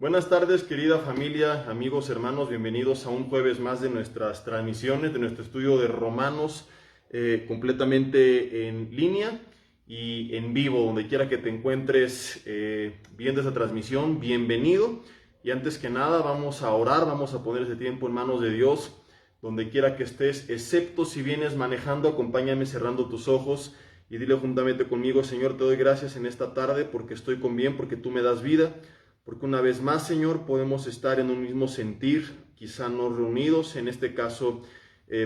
Buenas tardes, querida familia, amigos, hermanos, bienvenidos a un jueves más de nuestras transmisiones, de nuestro estudio de Romanos, completamente en línea y en vivo, donde quiera que te encuentres viendo esta transmisión, bienvenido. Y antes que nada vamos a orar, vamos a poner ese tiempo en manos de Dios, donde quiera que estés, excepto si vienes manejando, acompáñame cerrando tus ojos y dile juntamente conmigo: Señor, te doy gracias en esta tarde porque estoy con bien, porque tú me das vida. Porque una vez más, Señor, podemos estar en un mismo sentir, quizá no reunidos, en este caso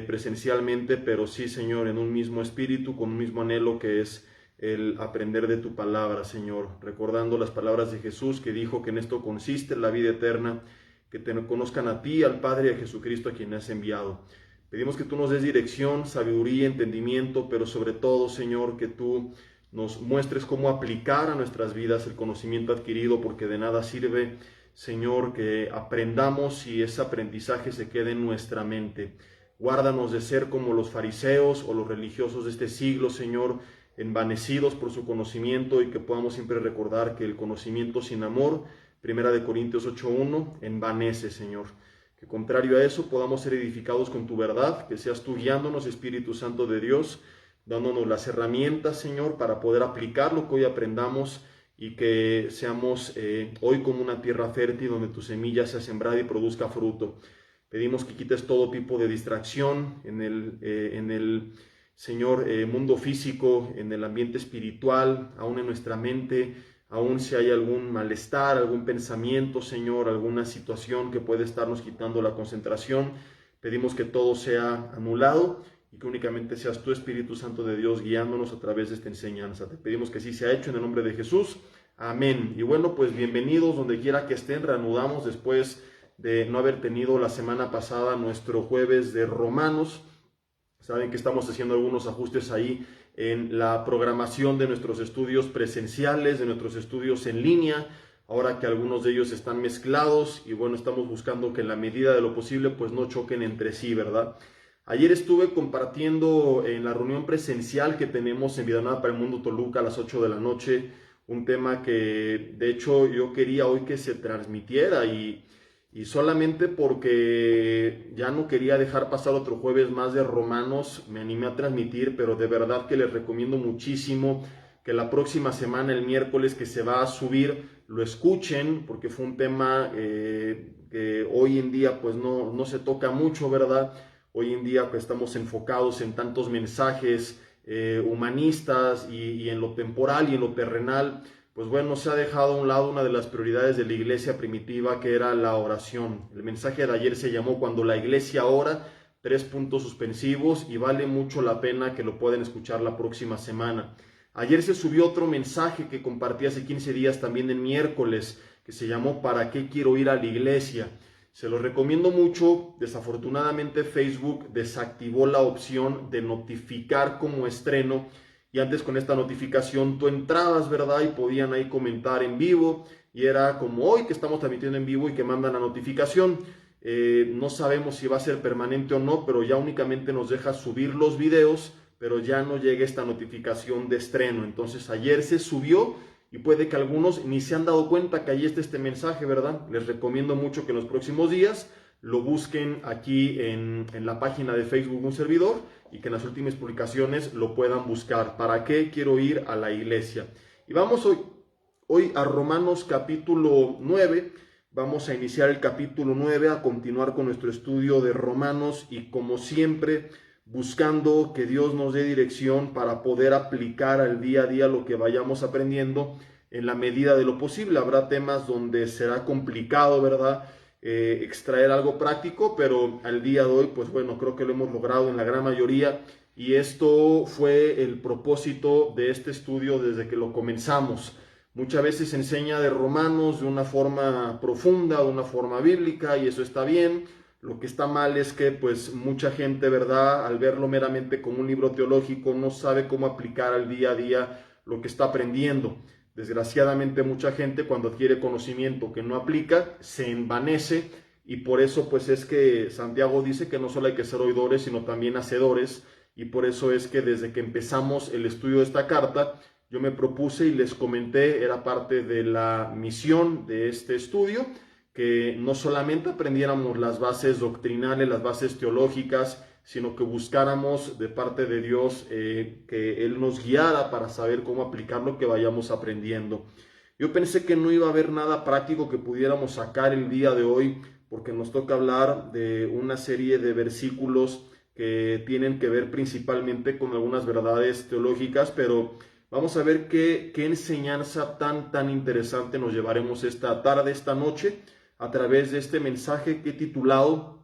presencialmente, pero sí, Señor, en un mismo espíritu, con un mismo anhelo que es el aprender de tu palabra, Señor. Recordando las palabras de Jesús que dijo que en esto consiste la vida eterna, que te conozcan a ti, al Padre y a Jesucristo a quien has enviado. Pedimos que tú nos des dirección, sabiduría, entendimiento, pero sobre todo, Señor, que tú nos muestres cómo aplicar a nuestras vidas el conocimiento adquirido, porque de nada sirve, Señor, que aprendamos y ese aprendizaje se quede en nuestra mente. Guárdanos de ser como los fariseos o los religiosos de este siglo, Señor, envanecidos por su conocimiento, y que podamos siempre recordar que el conocimiento sin amor, 1 Corintios 8:1, envanece, Señor. Que contrario a eso podamos ser edificados con tu verdad, que seas tú guiándonos, Espíritu Santo de Dios, dándonos las herramientas, Señor, para poder aplicar lo que hoy aprendamos, y que seamos hoy como una tierra fértil donde tu semilla sea sembrada y produzca fruto. Pedimos que quites todo tipo de distracción en el Señor, mundo físico, en el ambiente espiritual, aún en nuestra mente, aún si hay algún malestar, algún pensamiento, Señor, alguna situación que puede estarnos quitando la concentración. Pedimos que todo sea anulado y que únicamente seas tú, Espíritu Santo de Dios, guiándonos a través de esta enseñanza. Te pedimos que así sea hecho en el nombre de Jesús. Amén. Y bueno, pues bienvenidos donde quiera que estén. Reanudamos después de no haber tenido la semana pasada nuestro jueves de Romanos. Saben que estamos haciendo algunos ajustes ahí en la programación de nuestros estudios presenciales, de nuestros estudios en línea, ahora que algunos de ellos están mezclados, y bueno, estamos buscando que en la medida de lo posible pues no choquen entre sí, ¿verdad? Ayer estuve compartiendo en la reunión presencial que tenemos en Vida Nueva para el Mundo Toluca a las 8 de la noche, un tema que de hecho yo quería hoy que se transmitiera, y solamente porque ya no quería dejar pasar otro jueves más de Romanos, me animé a transmitir, pero de verdad que les recomiendo muchísimo que la próxima semana, el miércoles que se va a subir, lo escuchen, porque fue un tema que hoy en día pues no se toca mucho, ¿verdad? Hoy en día pues, estamos enfocados en tantos mensajes humanistas y en lo temporal y en lo terrenal. Pues bueno, se ha dejado a un lado una de las prioridades de la iglesia primitiva, que era la oración. El mensaje de ayer se llamó Cuando la iglesia ora, 3 puntos suspensivos, y vale mucho la pena que lo puedan escuchar la próxima semana. Ayer se subió otro mensaje que compartí hace 15 días, también el miércoles, que se llamó ¿Para qué quiero ir a la iglesia? Se los recomiendo mucho. Desafortunadamente Facebook desactivó la opción de notificar como estreno, y antes con esta notificación tú entrabas, ¿verdad? Y podían ahí comentar en vivo, y era como hoy que estamos transmitiendo en vivo y que mandan la notificación. No sabemos si va a ser permanente o no, pero ya únicamente nos deja subir los videos, pero ya no llega esta notificación de estreno. Entonces ayer se subió, y puede que algunos ni se han dado cuenta que ahí está este mensaje, ¿verdad? Les recomiendo mucho que en los próximos días lo busquen aquí en la página de Facebook Un Servidor, y que en las últimas publicaciones lo puedan buscar. ¿Para qué quiero ir a la iglesia? Y vamos hoy a Romanos capítulo 9. Vamos a iniciar el capítulo 9, a continuar con nuestro estudio de Romanos, y como siempre buscando que Dios nos dé dirección para poder aplicar al día a día lo que vayamos aprendiendo en la medida de lo posible. Habrá temas donde será complicado, ¿verdad? Extraer algo práctico, pero al día de hoy, pues bueno, creo que lo hemos logrado en la gran mayoría, y esto fue el propósito de este estudio desde que lo comenzamos. Muchas veces se enseña de Romanos de una forma profunda, de una forma bíblica, y eso está bien. Lo que está mal es que pues mucha gente, ¿verdad?, al verlo meramente como un libro teológico, no sabe cómo aplicar al día a día lo que está aprendiendo. Desgraciadamente mucha gente, cuando adquiere conocimiento que no aplica, se envanece, y por eso pues es que Santiago dice que no solo hay que ser oidores, sino también hacedores, y por eso es que desde que empezamos el estudio de esta carta, yo me propuse y les comenté, era parte de la misión de este estudio, que no solamente aprendiéramos las bases doctrinales, las bases teológicas, sino que buscáramos de parte de Dios que Él nos guiara para saber cómo aplicar lo que vayamos aprendiendo. Yo pensé que no iba a haber nada práctico que pudiéramos sacar el día de hoy, porque nos toca hablar de una serie de versículos que tienen que ver principalmente con algunas verdades teológicas, pero vamos a ver qué enseñanza tan interesante nos llevaremos esta tarde, esta noche, a través de este mensaje que he titulado,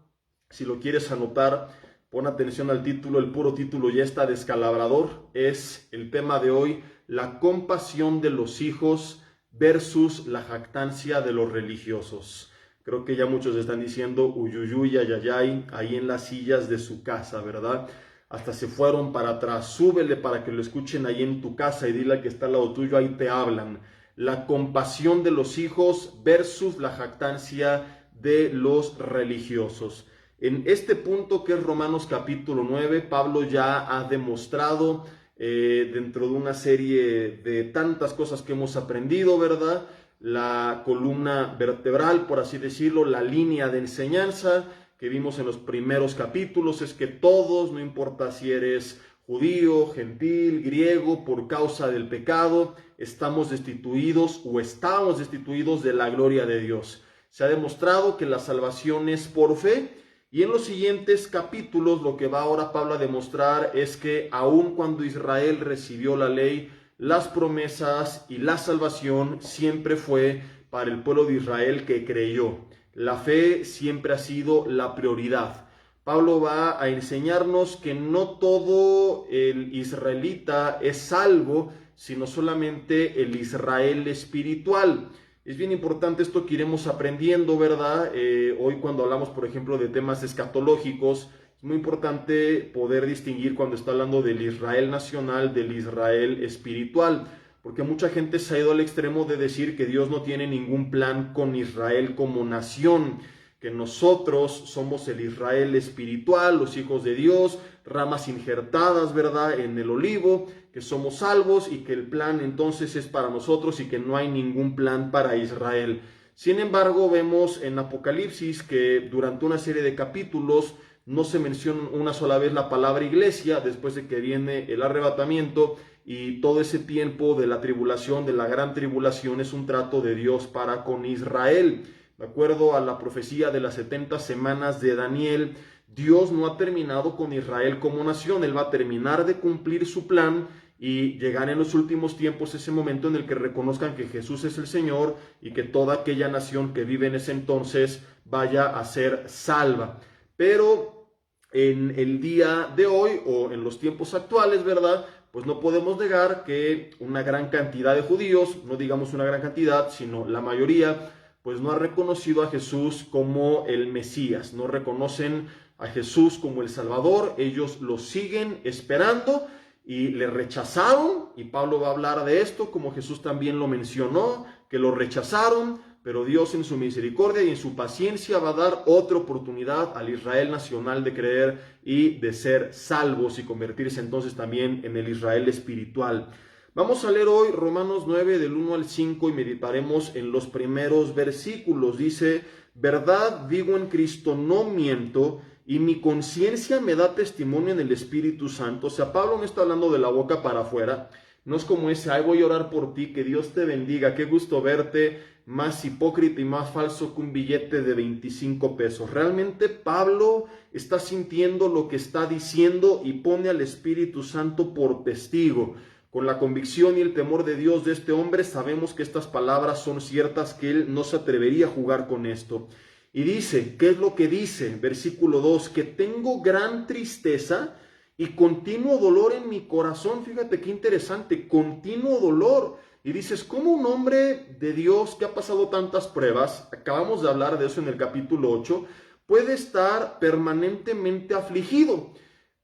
si lo quieres anotar, pon atención al título, el puro título ya está descalabrador, es el tema de hoy, la compasión de los hijos versus la jactancia de los religiosos. Creo que ya muchos están diciendo uyuyuy, ayayay, ahí en las sillas de su casa, ¿verdad? Hasta se fueron para atrás. Súbele para que lo escuchen ahí en tu casa y dile al que está al lado tuyo, ahí te hablan. La compasión de los hijos versus la jactancia de los religiosos. En este punto que es Romanos capítulo 9, Pablo ya ha demostrado dentro de una serie de tantas cosas que hemos aprendido, ¿verdad? La columna vertebral, por así decirlo, la línea de enseñanza que vimos en los primeros capítulos es que todos, no importa si eres judío, gentil, griego, por causa del pecado, estamos destituidos o estábamos destituidos de la gloria de Dios. Se ha demostrado que la salvación es por fe. Y en los siguientes capítulos lo que va ahora Pablo a demostrar es que aun cuando Israel recibió la ley, las promesas y la salvación siempre fue para el pueblo de Israel que creyó. La fe siempre ha sido la prioridad. Pablo va a enseñarnos que no todo el israelita es salvo, sino solamente el Israel espiritual. Es bien importante esto que iremos aprendiendo, ¿verdad? Hoy cuando hablamos, por ejemplo, de temas escatológicos, es muy importante poder distinguir cuando está hablando del Israel nacional, del Israel espiritual, porque mucha gente se ha ido al extremo de decir que Dios no tiene ningún plan con Israel como nación, que nosotros somos el Israel espiritual, los hijos de Dios, ramas injertadas, ¿verdad?, en el olivo, que somos salvos y que el plan entonces es para nosotros y que no hay ningún plan para Israel. Sin embargo, vemos en Apocalipsis que durante una serie de capítulos no se menciona una sola vez la palabra iglesia después de que viene el arrebatamiento, y todo ese tiempo de la tribulación, de la gran tribulación, es un trato de Dios para con Israel. De acuerdo a la profecía de las 70 semanas de Daniel, Dios no ha terminado con Israel como nación. Él va a terminar de cumplir su plan y llegar en los últimos tiempos ese momento en el que reconozcan que Jesús es el Señor y que toda aquella nación que vive en ese entonces vaya a ser salva. Pero en el día de hoy o en los tiempos actuales, ¿verdad?, pues no podemos negar que una gran cantidad de judíos, no digamos una gran cantidad, sino la mayoría, pues no ha reconocido a Jesús como el Mesías, no reconocen a Jesús como el Salvador, ellos lo siguen esperando y le rechazaron, y Pablo va a hablar de esto, como Jesús también lo mencionó, que lo rechazaron, pero Dios en su misericordia y en su paciencia va a dar otra oportunidad al Israel nacional de creer y de ser salvos y convertirse entonces también en el Israel espiritual. Vamos a leer hoy Romanos 9 del 1 al 5 y meditaremos en los primeros versículos. Dice, verdad digo en Cristo, no miento, y mi conciencia me da testimonio en el Espíritu Santo. O sea, Pablo no está hablando de la boca para afuera. No es como ese, ay, voy a orar por ti, que Dios te bendiga, qué gusto verte, más hipócrita y más falso que un billete de 25 pesos. Realmente Pablo está sintiendo lo que está diciendo y pone al Espíritu Santo por testigo. Con la convicción y el temor de Dios de este hombre, sabemos que estas palabras son ciertas, que él no se atrevería a jugar con esto. Y dice, ¿qué es lo que dice? Versículo 2, que tengo gran tristeza y continuo dolor en mi corazón. Fíjate qué interesante, continuo dolor. Y dices, ¿cómo un hombre de Dios que ha pasado tantas pruebas, acabamos de hablar de eso en el capítulo 8, puede estar permanentemente afligido?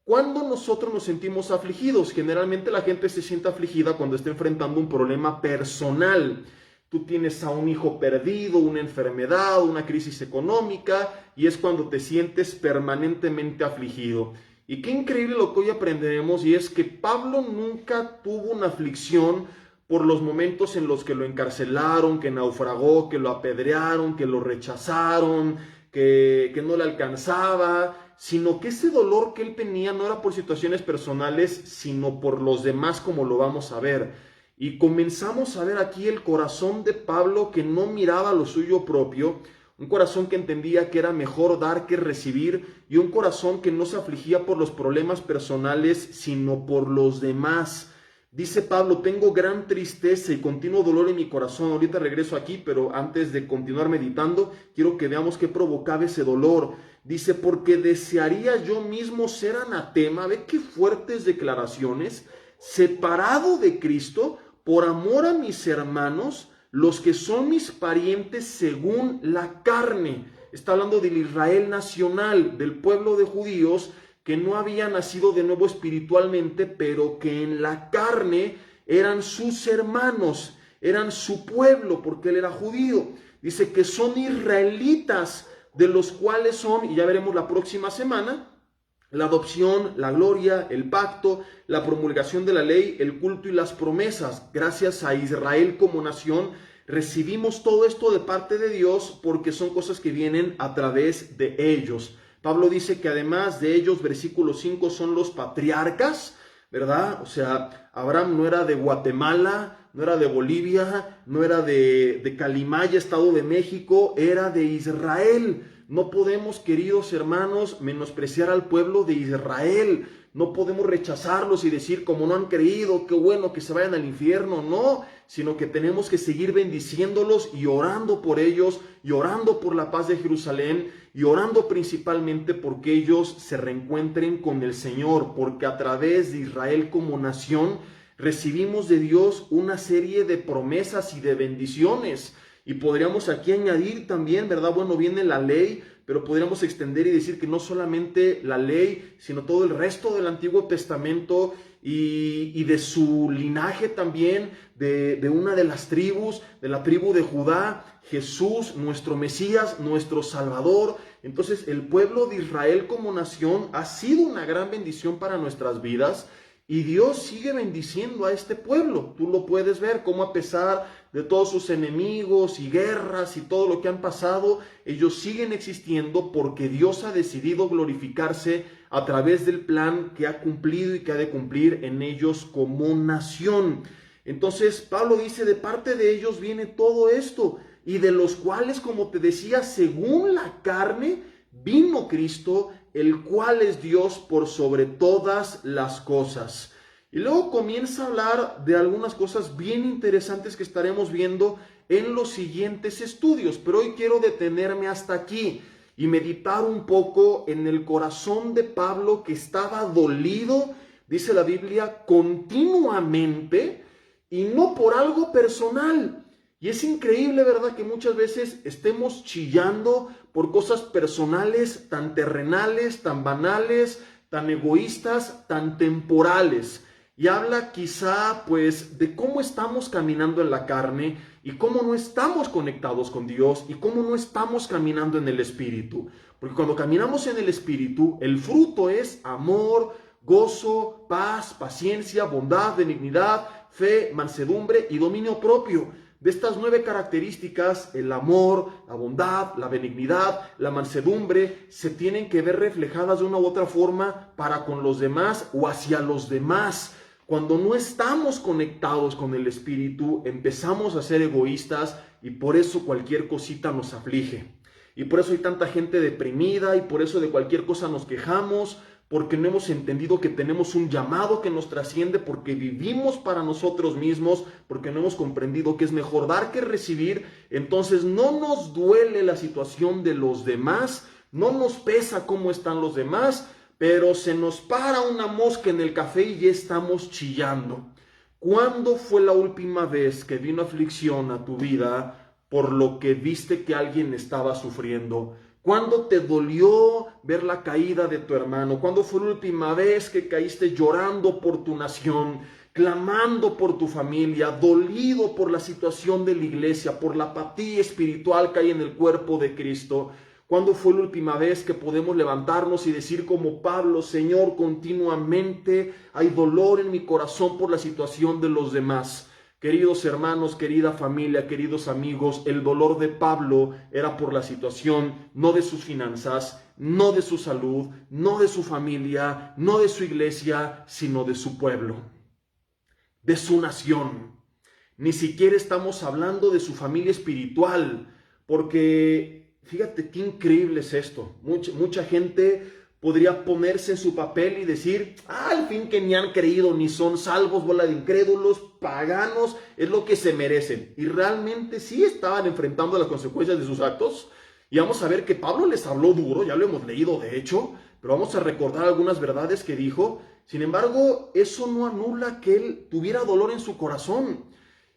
¿Cuándo nosotros nos sentimos afligidos? Generalmente la gente se siente afligida cuando está enfrentando un problema personal. Tú tienes a un hijo perdido, una enfermedad, una crisis económica, y es cuando te sientes permanentemente afligido. Y qué increíble lo que hoy aprenderemos, y es que Pablo nunca tuvo una aflicción por los momentos en los que lo encarcelaron, que naufragó, que lo apedrearon, que lo rechazaron, que no le alcanzaba, sino que ese dolor que él tenía no era por situaciones personales, sino por los demás, como lo vamos a ver. Y comenzamos a ver aquí el corazón de Pablo, que no miraba lo suyo propio, un corazón que entendía que era mejor dar que recibir, y un corazón que no se afligía por los problemas personales, sino por los demás. Dice Pablo: tengo gran tristeza y continuo dolor en mi corazón. Ahorita regreso aquí, pero antes de continuar meditando, quiero que veamos qué provocaba ese dolor. Dice: porque desearía yo mismo ser anatema. Ve qué fuertes declaraciones. Separado de Cristo, por amor a mis hermanos, los que son mis parientes según la carne. Está hablando del Israel nacional, del pueblo de judíos que no había nacido de nuevo espiritualmente, pero que en la carne eran sus hermanos, eran su pueblo, porque él era judío. Dice que son israelitas, de los cuales son, y ya veremos la próxima semana, la adopción, la gloria, el pacto, la promulgación de la ley, el culto y las promesas. Gracias a Israel como nación, recibimos todo esto de parte de Dios, porque son cosas que vienen a través de ellos. Pablo dice que además de ellos, versículo 5, son los patriarcas, ¿verdad? O sea, Abraham no era de Guatemala, no era de Bolivia, no era de Calimaya, Estado de México, era de Israel. No podemos, queridos hermanos, menospreciar al pueblo de Israel. No podemos rechazarlos y decir, como no han creído, qué bueno que se vayan al infierno. No, sino que tenemos que seguir bendiciéndolos y orando por ellos, y orando por la paz de Jerusalén, y orando principalmente porque ellos se reencuentren con el Señor, porque a través de Israel como nación recibimos de Dios una serie de promesas y de bendiciones. Y podríamos aquí añadir también, ¿verdad? Bueno, viene la ley, pero podríamos extender y decir que no solamente la ley, sino todo el resto del Antiguo Testamento y de su linaje también, de una de las tribus, de la tribu de Judá, Jesús, nuestro Mesías, nuestro Salvador. Entonces, el pueblo de Israel como nación ha sido una gran bendición para nuestras vidas. Y Dios sigue bendiciendo a este pueblo. Tú lo puedes ver, cómo a pesar de todos sus enemigos y guerras y todo lo que han pasado, ellos siguen existiendo porque Dios ha decidido glorificarse a través del plan que ha cumplido y que ha de cumplir en ellos como nación. Entonces Pablo dice: de parte de ellos viene todo esto, y de los cuales, como te decía, según la carne vino Cristo, el cual es Dios por sobre todas las cosas. Y luego comienza a hablar de algunas cosas bien interesantes que estaremos viendo en los siguientes estudios, pero hoy quiero detenerme hasta aquí y meditar un poco en el corazón de Pablo, que estaba dolido, dice la Biblia, continuamente, y no por algo personal. Y es increíble, ¿verdad?, que muchas veces estemos chillando por cosas personales tan terrenales, tan banales, tan egoístas, tan temporales. Y habla quizá pues de cómo estamos caminando en la carne y cómo no estamos conectados con Dios y cómo no estamos caminando en el Espíritu. Porque cuando caminamos en el Espíritu, el fruto es amor, gozo, paz, paciencia, bondad, benignidad, fe, mansedumbre y dominio propio. De estas 9 características, el amor, la bondad, la benignidad, la mansedumbre, se tienen que ver reflejadas de una u otra forma para con los demás o hacia los demás. Cuando no estamos conectados con el Espíritu, empezamos a ser egoístas, y por eso cualquier cosita nos aflige. Y por eso hay tanta gente deprimida, y por eso de cualquier cosa nos quejamos, porque no hemos entendido que tenemos un llamado que nos trasciende, porque vivimos para nosotros mismos, porque no hemos comprendido que es mejor dar que recibir. Entonces no nos duele la situación de los demás, no nos pesa cómo están los demás, pero se nos para una mosca en el café y ya estamos chillando. ¿Cuándo fue la última vez que vino aflicción a tu vida por lo que viste que alguien estaba sufriendo? ¿Cuándo te dolió ver la caída de tu hermano? ¿Cuándo fue la última vez que caíste llorando por tu nación, clamando por tu familia, dolido por la situación de la iglesia, por la apatía espiritual que hay en el cuerpo de Cristo? ¿Cuándo fue la última vez que podemos levantarnos y decir como Pablo, Señor, continuamente hay dolor en mi corazón por la situación de los demás? Queridos hermanos, querida familia, queridos amigos, el dolor de Pablo era por la situación, no de sus finanzas, no de su salud, no de su familia, no de su iglesia, sino de su pueblo, de su nación. Ni siquiera estamos hablando de su familia espiritual, porque fíjate qué increíble es esto. Mucha gente podría ponerse en su papel y decir, al fin que ni han creído, ni son salvos, bola de incrédulos, paganos, es lo que se merecen. Y realmente sí estaban enfrentando las consecuencias de sus actos. Y vamos a ver que Pablo les habló duro, ya lo hemos leído de hecho, pero vamos a recordar algunas verdades que dijo. Sin embargo, eso no anula que él tuviera dolor en su corazón.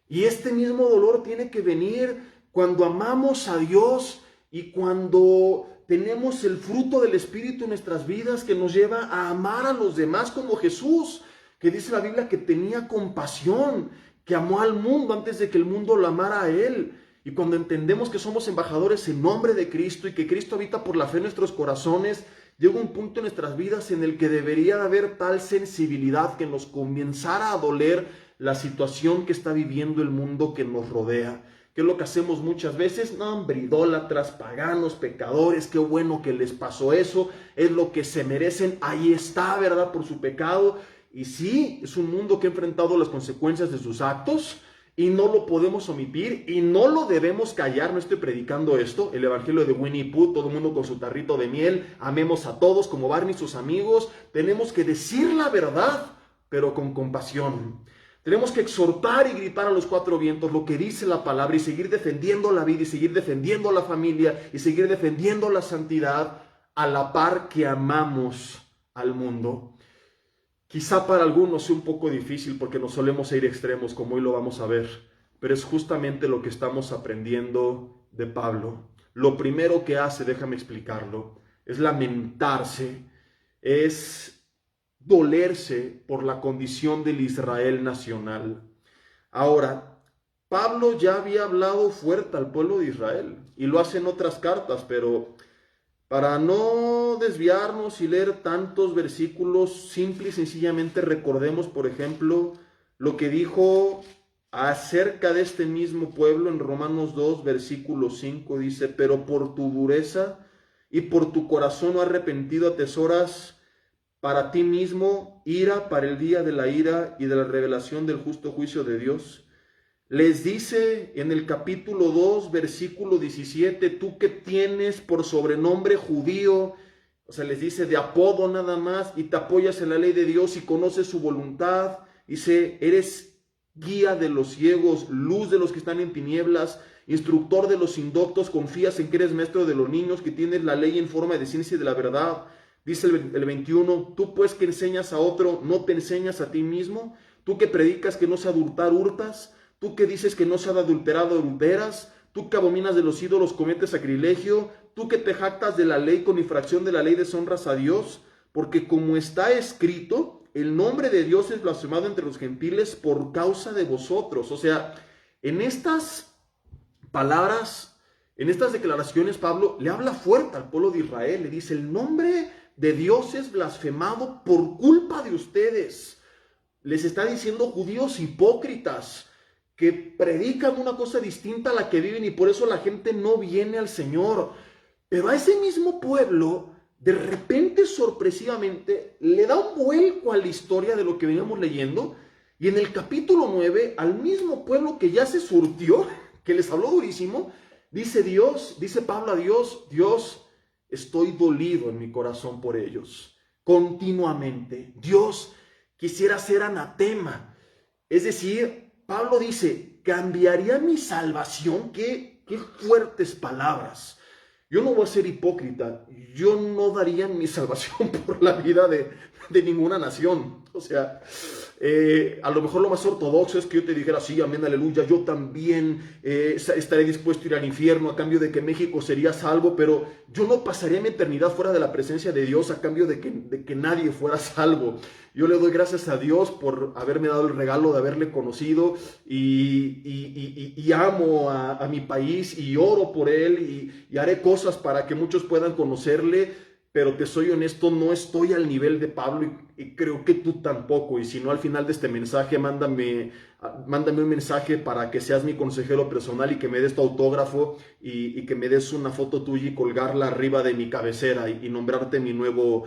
Y este mismo dolor tiene que venir cuando amamos a Dios y cuando tenemos el fruto del Espíritu en nuestras vidas que nos lleva a amar a los demás como Jesús, que dice la Biblia que tenía compasión, que amó al mundo antes de que el mundo lo amara a Él. Y cuando entendemos que somos embajadores en nombre de Cristo y que Cristo habita por la fe en nuestros corazones, llega un punto en nuestras vidas en el que debería haber tal sensibilidad que nos comenzara a doler la situación que está viviendo el mundo que nos rodea. ¿Qué es lo que hacemos muchas veces? No, hombre, idólatras, paganos, pecadores, qué bueno que les pasó eso, es lo que se merecen, ahí está, ¿verdad? Por su pecado. Y sí, es un mundo que ha enfrentado las consecuencias de sus actos y no lo podemos omitir y no lo debemos callar. No estoy predicando esto, el evangelio de Winnie Pooh, todo el mundo con su tarrito de miel, amemos a todos como Barney y sus amigos. Tenemos que decir la verdad, pero con compasión. Tenemos que exhortar y gritar a los cuatro vientos lo que dice la palabra y seguir defendiendo la vida y seguir defendiendo la familia y seguir defendiendo la santidad a la par que amamos al mundo. Quizá para algunos sea un poco difícil porque nos solemos ir extremos, como hoy lo vamos a ver, pero es justamente lo que estamos aprendiendo de Pablo. Lo primero que hace, déjame explicarlo, es lamentarse, es dolerse por la condición del Israel nacional. Ahora, Pablo ya había hablado fuerte al pueblo de Israel y lo hace en otras cartas, pero para no desviarnos y leer tantos versículos, simple y sencillamente recordemos, por ejemplo, lo que dijo acerca de este mismo pueblo en Romanos 2, versículo 5, dice, pero por tu dureza y por tu corazón no arrepentido atesoras para ti mismo ira para el día de la ira y de la revelación del justo juicio de Dios. Les dice en el capítulo 2, versículo 17, tú que tienes por sobrenombre judío, o sea, les dice de apodo nada más, y te apoyas en la ley de Dios y conoces su voluntad, dice, eres guía de los ciegos, luz de los que están en tinieblas, instructor de los indoctos, confías en que eres maestro de los niños, que tienes la ley en forma de ciencia y de la verdad. Dice el 21, tú pues que enseñas a otro, ¿no te enseñas a ti mismo? Tú que predicas que no se adultar, hurtas. Tú que dices que no se ha adulterado, adulteras. Tú que abominas de los ídolos, cometes sacrilegio. Tú que te jactas de la ley, con infracción de la ley deshonras a Dios. Porque como está escrito, el nombre de Dios es blasfemado entre los gentiles por causa de vosotros. O sea, en estas palabras, en estas declaraciones, Pablo le habla fuerte al pueblo de Israel. Le dice, el nombre de Dios es blasfemado por culpa de ustedes. Les está diciendo judíos hipócritas que predican una cosa distinta a la que viven y por eso la gente no viene al Señor. Pero a ese mismo pueblo, de repente, sorpresivamente, le da un vuelco a la historia de lo que veníamos leyendo y en el capítulo 9, al mismo pueblo que ya se surtió, que les habló durísimo, dice Pablo a Dios, Dios, estoy dolido en mi corazón por ellos, continuamente. Dios, quisiera ser anatema. Es decir, Pablo dice, ¿cambiaría mi salvación? Qué fuertes palabras. Yo no voy a ser hipócrita. Yo no daría mi salvación por la vida de ninguna nación. O sea, A lo mejor lo más ortodoxo es que yo te dijera, sí, amén, aleluya, yo también estaré dispuesto a ir al infierno a cambio de que México sería salvo, pero yo no pasaría mi eternidad fuera de la presencia de Dios a cambio de que nadie fuera salvo. Yo le doy gracias a Dios por haberme dado el regalo de haberle conocido y amo a mi país y oro por él y haré cosas para que muchos puedan conocerle. Pero te soy honesto, no estoy al nivel de Pablo y creo que tú tampoco. Y si no, al final de este mensaje, mándame un mensaje para que seas mi consejero personal y que me des tu autógrafo y que me des una foto tuya y colgarla arriba de mi cabecera y nombrarte mi nuevo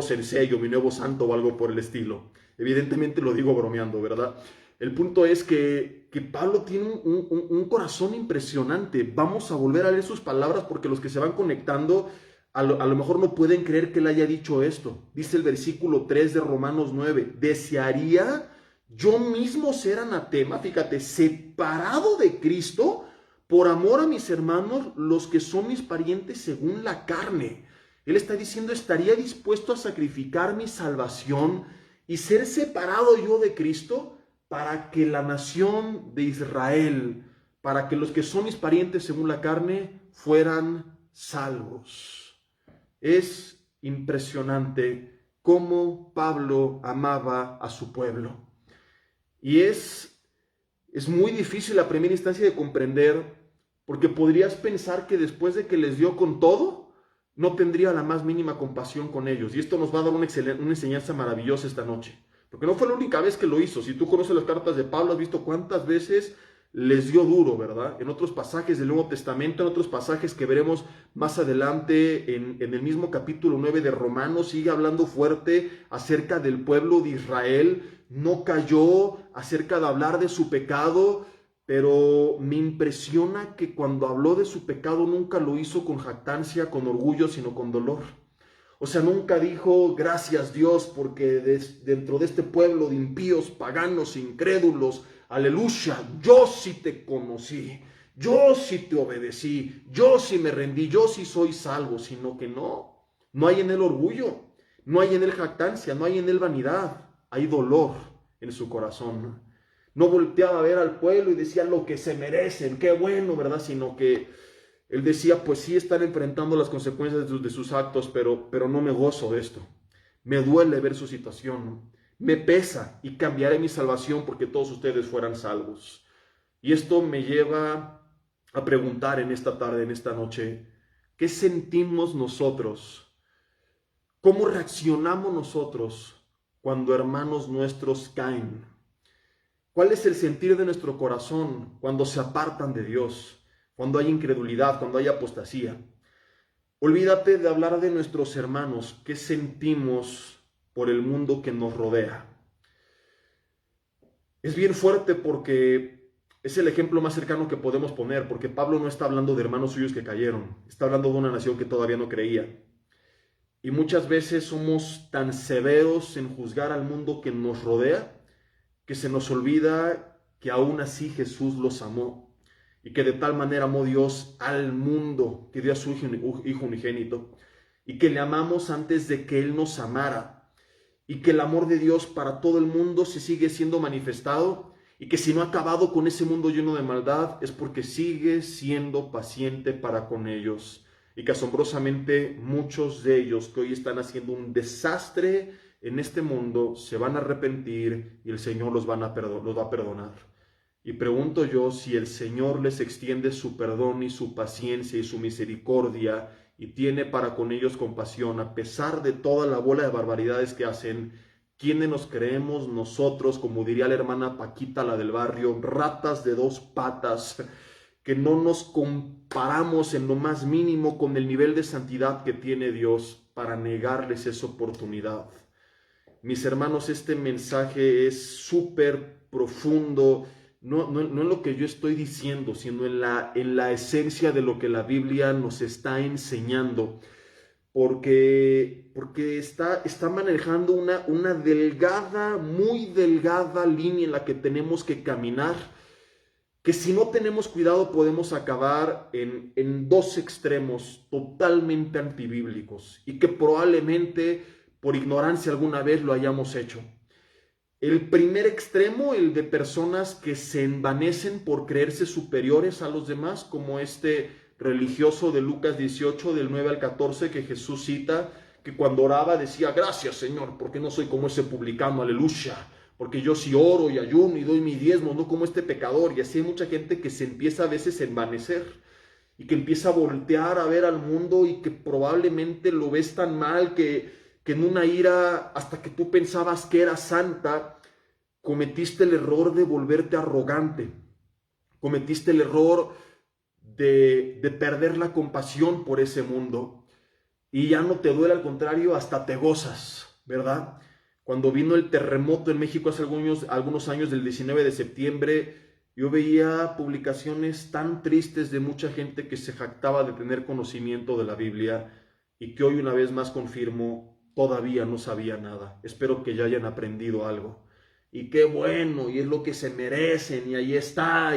sensei o mi nuevo santo o algo por el estilo. Evidentemente lo digo bromeando, ¿verdad? El punto es que Pablo tiene un corazón impresionante. Vamos a volver a leer sus palabras porque los que se van conectando a lo mejor no pueden creer que él haya dicho esto. Dice el versículo 3 de Romanos 9, desearía yo mismo ser anatema, fíjate, separado de Cristo por amor a mis hermanos, los que son mis parientes según la carne. Él está diciendo, estaría dispuesto a sacrificar mi salvación y ser separado yo de Cristo para que la nación de Israel, para que los que son mis parientes según la carne, fueran salvos. Es impresionante cómo Pablo amaba a su pueblo. Y es muy difícil a primera instancia de comprender, porque podrías pensar que después de que les dio con todo, no tendría la más mínima compasión con ellos. Y esto nos va a dar una enseñanza maravillosa esta noche. Porque no fue la única vez que lo hizo. Si tú conoces las cartas de Pablo, has visto cuántas veces les dio duro, ¿verdad? En otros pasajes del Nuevo Testamento, en otros pasajes que veremos más adelante en el mismo capítulo 9 de Romanos, sigue hablando fuerte acerca del pueblo de Israel. No cayó acerca de hablar de su pecado, pero me impresiona que cuando habló de su pecado nunca lo hizo con jactancia, con orgullo, sino con dolor. O sea, nunca dijo, gracias Dios, porque dentro de este pueblo de impíos, paganos, incrédulos, aleluya, yo sí te conocí, yo sí te obedecí, yo sí me rendí, yo sí soy salvo, sino que no hay en él orgullo, no hay en él jactancia, no hay en él vanidad, hay dolor en su corazón. No volteaba a ver al pueblo y decía lo que se merecen, qué bueno, ¿verdad? Sino que él decía, pues sí están enfrentando las consecuencias de sus actos, pero no me gozo de esto. Me duele ver su situación, me pesa y cambiaré mi salvación porque todos ustedes fueran salvos. Y esto me lleva a preguntar en esta tarde, en esta noche, ¿qué sentimos nosotros? ¿Cómo reaccionamos nosotros cuando hermanos nuestros caen? ¿Cuál es el sentir de nuestro corazón cuando se apartan de Dios? Cuando hay incredulidad, cuando hay apostasía. Olvídate de hablar de nuestros hermanos, qué sentimos por el mundo que nos rodea. Es bien fuerte porque es el ejemplo más cercano que podemos poner, porque Pablo no está hablando de hermanos suyos que cayeron, está hablando de una nación que todavía no creía. Y muchas veces somos tan severos en juzgar al mundo que nos rodea, que se nos olvida que aún así Jesús los amó. Y que de tal manera amó Dios al mundo, que dio a su Hijo unigénito, y que le amamos antes de que Él nos amara, y que el amor de Dios para todo el mundo se sigue siendo manifestado, y que si no ha acabado con ese mundo lleno de maldad, es porque sigue siendo paciente para con ellos, y que asombrosamente muchos de ellos que hoy están haciendo un desastre en este mundo, se van a arrepentir, y el Señor los va a perdonar. Y pregunto yo si el Señor les extiende su perdón y su paciencia y su misericordia y tiene para con ellos compasión a pesar de toda la bola de barbaridades que hacen. ¿Quiénes nos creemos nosotros, como diría la hermana Paquita, la del barrio, ratas de dos patas, que no nos comparamos en lo más mínimo con el nivel de santidad que tiene Dios para negarles esa oportunidad? Mis hermanos, este mensaje es súper profundo. No en lo que yo estoy diciendo, sino en la esencia de lo que la Biblia nos está enseñando, porque está manejando una delgada, muy delgada línea en la que tenemos que caminar, que si no tenemos cuidado podemos acabar en dos extremos totalmente antibíblicos y que probablemente por ignorancia alguna vez lo hayamos hecho. El primer extremo, el de personas que se envanecen por creerse superiores a los demás, como este religioso de Lucas 18, del 9 al 14, que Jesús cita, que cuando oraba decía, gracias Señor, porque no soy como ese publicano, aleluya, porque yo sí oro y ayuno y doy mi diezmo, no como este pecador. Y así hay mucha gente que se empieza a veces a envanecer y que empieza a voltear a ver al mundo y que probablemente lo ves tan mal que en una ira, hasta que tú pensabas que era santa, cometiste el error de volverte arrogante, cometiste el error de perder la compasión por ese mundo y ya no te duele, al contrario, hasta te gozas, ¿verdad? Cuando vino el terremoto en México hace algunos años, del 19 de septiembre, yo veía publicaciones tan tristes de mucha gente que se jactaba de tener conocimiento de la Biblia y que hoy una vez más confirmo, todavía no sabía nada. Espero que ya hayan aprendido algo. Y qué bueno, y es lo que se merecen, y ahí está,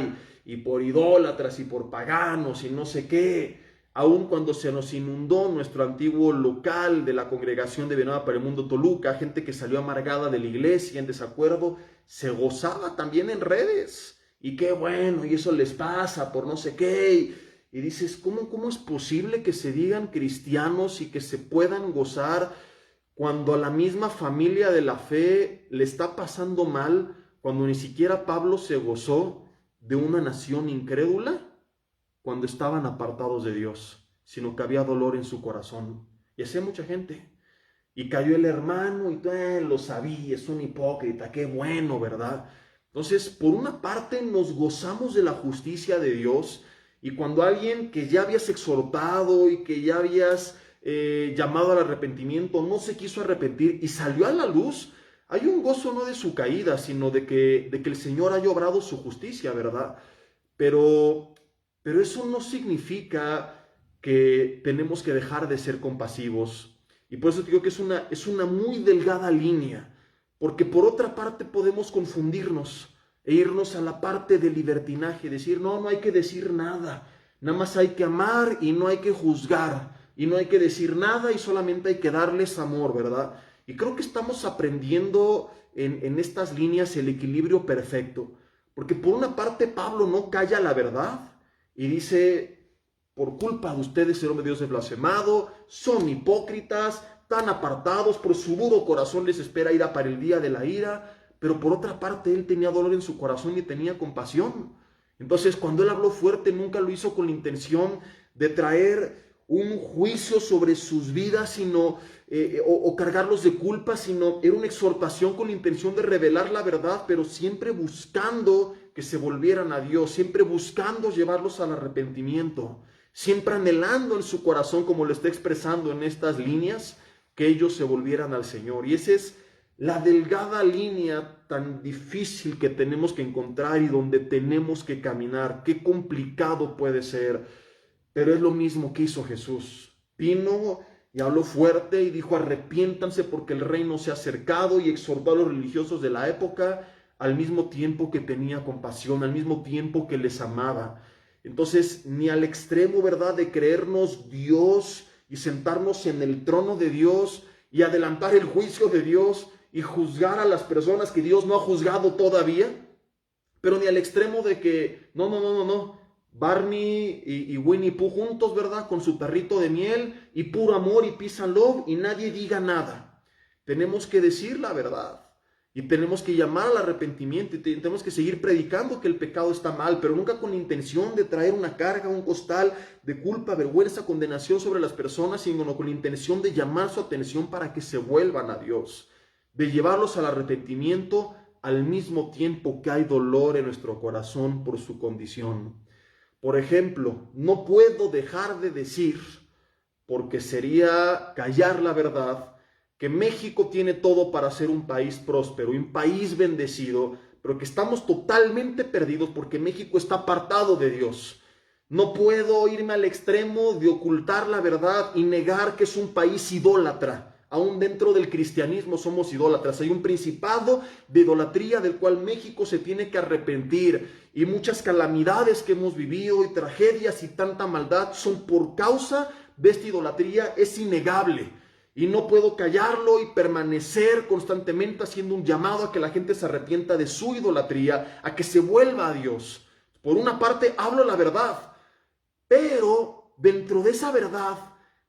y por idólatras y por paganos y no sé qué. Aun cuando se nos inundó nuestro antiguo local de la Congregación de Villanueva para el Mundo Toluca, gente que salió amargada de la iglesia, en desacuerdo, se gozaba también en redes. Y qué bueno, y eso les pasa por no sé qué. Y dices, ¿cómo es posible que se digan cristianos y que se puedan gozar cuando a la misma familia de la fe le está pasando mal, cuando ni siquiera Pablo se gozó de una nación incrédula, cuando estaban apartados de Dios, sino que había dolor en su corazón? Y así hay mucha gente. Y cayó el hermano y lo sabía, es un hipócrita, qué bueno, ¿verdad? Entonces, por una parte nos gozamos de la justicia de Dios, y cuando alguien que ya habías exhortado y que ya habías llamado al arrepentimiento no se quiso arrepentir y salió a la luz, hay un gozo no de su caída, sino de que el Señor haya obrado su justicia, ¿verdad? Pero eso no significa que tenemos que dejar de ser compasivos. Y por eso digo que es una muy delgada línea, porque por otra parte podemos confundirnos e irnos a la parte del libertinaje, decir, no hay que decir nada, nada más hay que amar y no hay que juzgar, y no hay que decir nada y solamente hay que darles amor, ¿verdad? Y creo que estamos aprendiendo en estas líneas el equilibrio perfecto, porque por una parte Pablo no calla la verdad y dice, por culpa de ustedes el hombre de Dios es blasfemado, son hipócritas, tan apartados, por su duro corazón les espera ira para el día de la ira. Pero por otra parte él tenía dolor en su corazón y tenía compasión. Entonces cuando él habló fuerte, nunca lo hizo con la intención de traer un juicio sobre sus vidas, sino o cargarlos de culpa, sino era una exhortación con la intención de revelar la verdad, pero siempre buscando que se volvieran a Dios, siempre buscando llevarlos al arrepentimiento, siempre anhelando en su corazón, como lo está expresando en estas líneas, que ellos se volvieran al Señor. Y ese es la delgada línea tan difícil que tenemos que encontrar y donde tenemos que caminar. Qué complicado puede ser, pero es lo mismo que hizo Jesús. Vino y habló fuerte y dijo, arrepiéntanse porque el reino se ha acercado, y exhortó a los religiosos de la época al mismo tiempo que tenía compasión, al mismo tiempo que les amaba. Entonces, ni al extremo, ¿verdad?, de creernos Dios y sentarnos en el trono de Dios y adelantar el juicio de Dios y juzgar a las personas que Dios no ha juzgado todavía, pero ni al extremo de que, no, Barney y Winnie Pooh juntos, ¿verdad?, con su tarrito de miel y puro amor y peace and love, y nadie diga nada. Tenemos que decir la verdad y tenemos que llamar al arrepentimiento y tenemos que seguir predicando que el pecado está mal, pero nunca con la intención de traer una carga, un costal de culpa, vergüenza, condenación sobre las personas, sino con la intención de llamar su atención para que se vuelvan a Dios, de llevarlos al arrepentimiento al mismo tiempo que hay dolor en nuestro corazón por su condición. Por ejemplo, no puedo dejar de decir, porque sería callar la verdad, que México tiene todo para ser un país próspero, un país bendecido, pero que estamos totalmente perdidos porque México está apartado de Dios. No puedo irme al extremo de ocultar la verdad y negar que es un país idólatra. Aún dentro del cristianismo somos idólatras. Hay un principado de idolatría del cual México se tiene que arrepentir. Y muchas calamidades que hemos vivido y tragedias y tanta maldad son por causa de esta idolatría. Es innegable. Y no puedo callarlo y permanecer constantemente haciendo un llamado a que la gente se arrepienta de su idolatría, a que se vuelva a Dios. Por una parte, hablo la verdad, pero dentro de esa verdad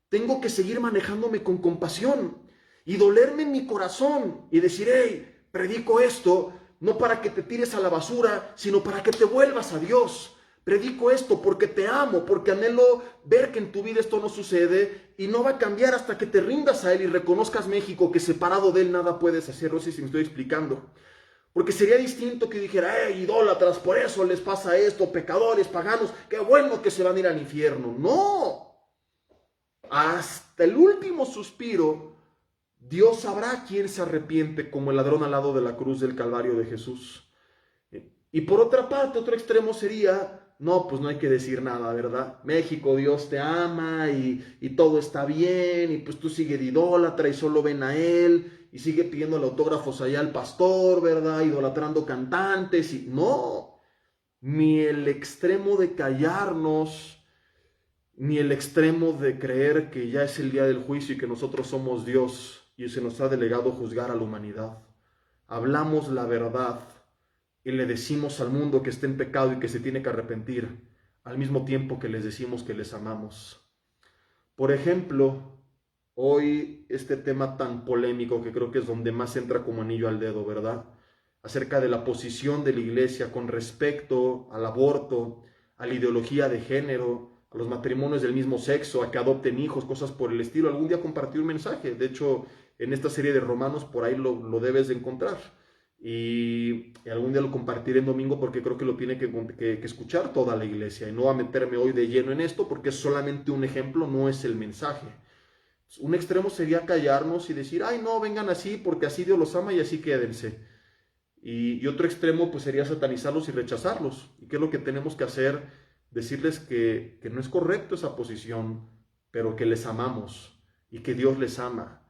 tengo que seguir manejándome con compasión y dolerme en mi corazón y decir, hey, predico esto no para que te tires a la basura, sino para que te vuelvas a Dios. Predico esto porque te amo, porque anhelo ver que en tu vida esto no sucede y no va a cambiar hasta que te rindas a Él y reconozcas, México, que separado de Él nada puedes hacer. No sé si me estoy explicando. Porque sería distinto que dijera, idólatras, por eso les pasa esto, pecadores, paganos, qué bueno que se van a ir al infierno. No. Hasta el último suspiro, Dios sabrá quién se arrepiente como el ladrón al lado de la cruz del Calvario de Jesús. Y por otra parte, otro extremo sería, no, pues no hay que decir nada, ¿verdad? México, Dios te ama y todo está bien y pues tú sigue de idólatra y solo ven a Él y sigue pidiéndole autógrafos allá al pastor, ¿verdad? Idolatrando cantantes y no, ni el extremo de callarnos, ni el extremo de creer que ya es el día del juicio y que nosotros somos Dios y se nos ha delegado juzgar a la humanidad. Hablamos la verdad y le decimos al mundo que está en pecado y que se tiene que arrepentir, al mismo tiempo que les decimos que les amamos. Por ejemplo, hoy este tema tan polémico, que creo que es donde más entra como anillo al dedo, ¿verdad? Acerca de la posición de la iglesia con respecto al aborto, a la ideología de género, a los matrimonios del mismo sexo, a que adopten hijos, cosas por el estilo. Algún día compartí un mensaje, de hecho, en esta serie de Romanos por ahí lo debes de encontrar. Y algún día lo compartiré en domingo porque creo que lo tiene que escuchar toda la iglesia. Y no a meterme hoy de lleno en esto porque es solamente un ejemplo, no es el mensaje. Un extremo sería callarnos y decir, ay no, vengan así porque así Dios los ama y así quédense. Y otro extremo pues sería satanizarlos y rechazarlos. ¿Y qué es lo que tenemos que hacer? Decirles que no es correcto esa posición, pero que les amamos y que Dios les ama.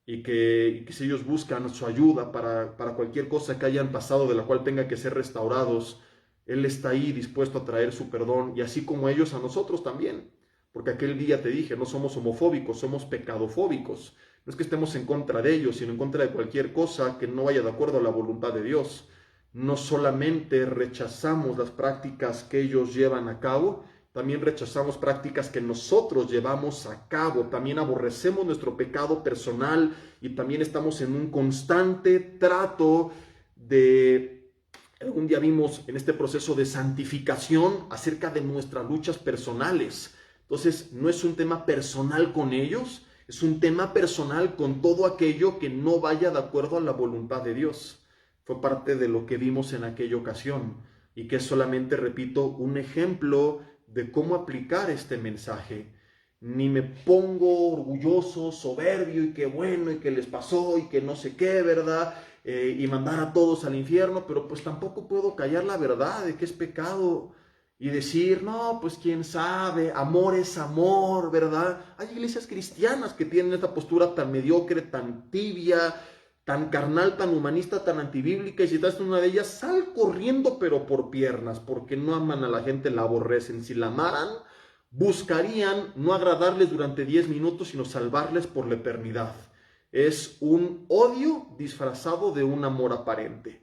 Y que si ellos buscan su ayuda para cualquier cosa que hayan pasado de la cual tenga que ser restaurados, Él está ahí dispuesto a traer su perdón y así como ellos a nosotros también. Porque aquel día te dije, no somos homofóbicos, somos pecadofóbicos. No es que estemos en contra de ellos, sino en contra de cualquier cosa que no vaya de acuerdo a la voluntad de Dios. No solamente rechazamos las prácticas que ellos llevan a cabo, también rechazamos prácticas que nosotros llevamos a cabo, también aborrecemos nuestro pecado personal y también estamos en un constante trato de, algún día vimos en este proceso de santificación acerca de nuestras luchas personales. Entonces, no es un tema personal con ellos, es un tema personal con todo aquello que no vaya de acuerdo a la voluntad de Dios. Fue parte de lo que vimos en aquella ocasión y que es solamente, repito, un ejemplo de cómo aplicar este mensaje. Ni me pongo orgulloso, soberbio y qué bueno y que les pasó y que no sé qué, ¿verdad? Y mandar a todos al infierno, pero pues tampoco puedo callar la verdad de que es pecado y decir, no, pues quién sabe, amor es amor, ¿verdad? Hay iglesias cristianas que tienen esta postura tan mediocre, tan tibia, tan carnal, tan humanista, tan antibíblica, y si estás en una de ellas, sal corriendo pero por piernas, porque no aman a la gente, la aborrecen. Si la amaran, buscarían no agradarles durante 10 minutos, sino salvarles por la eternidad. Es un odio disfrazado de un amor aparente.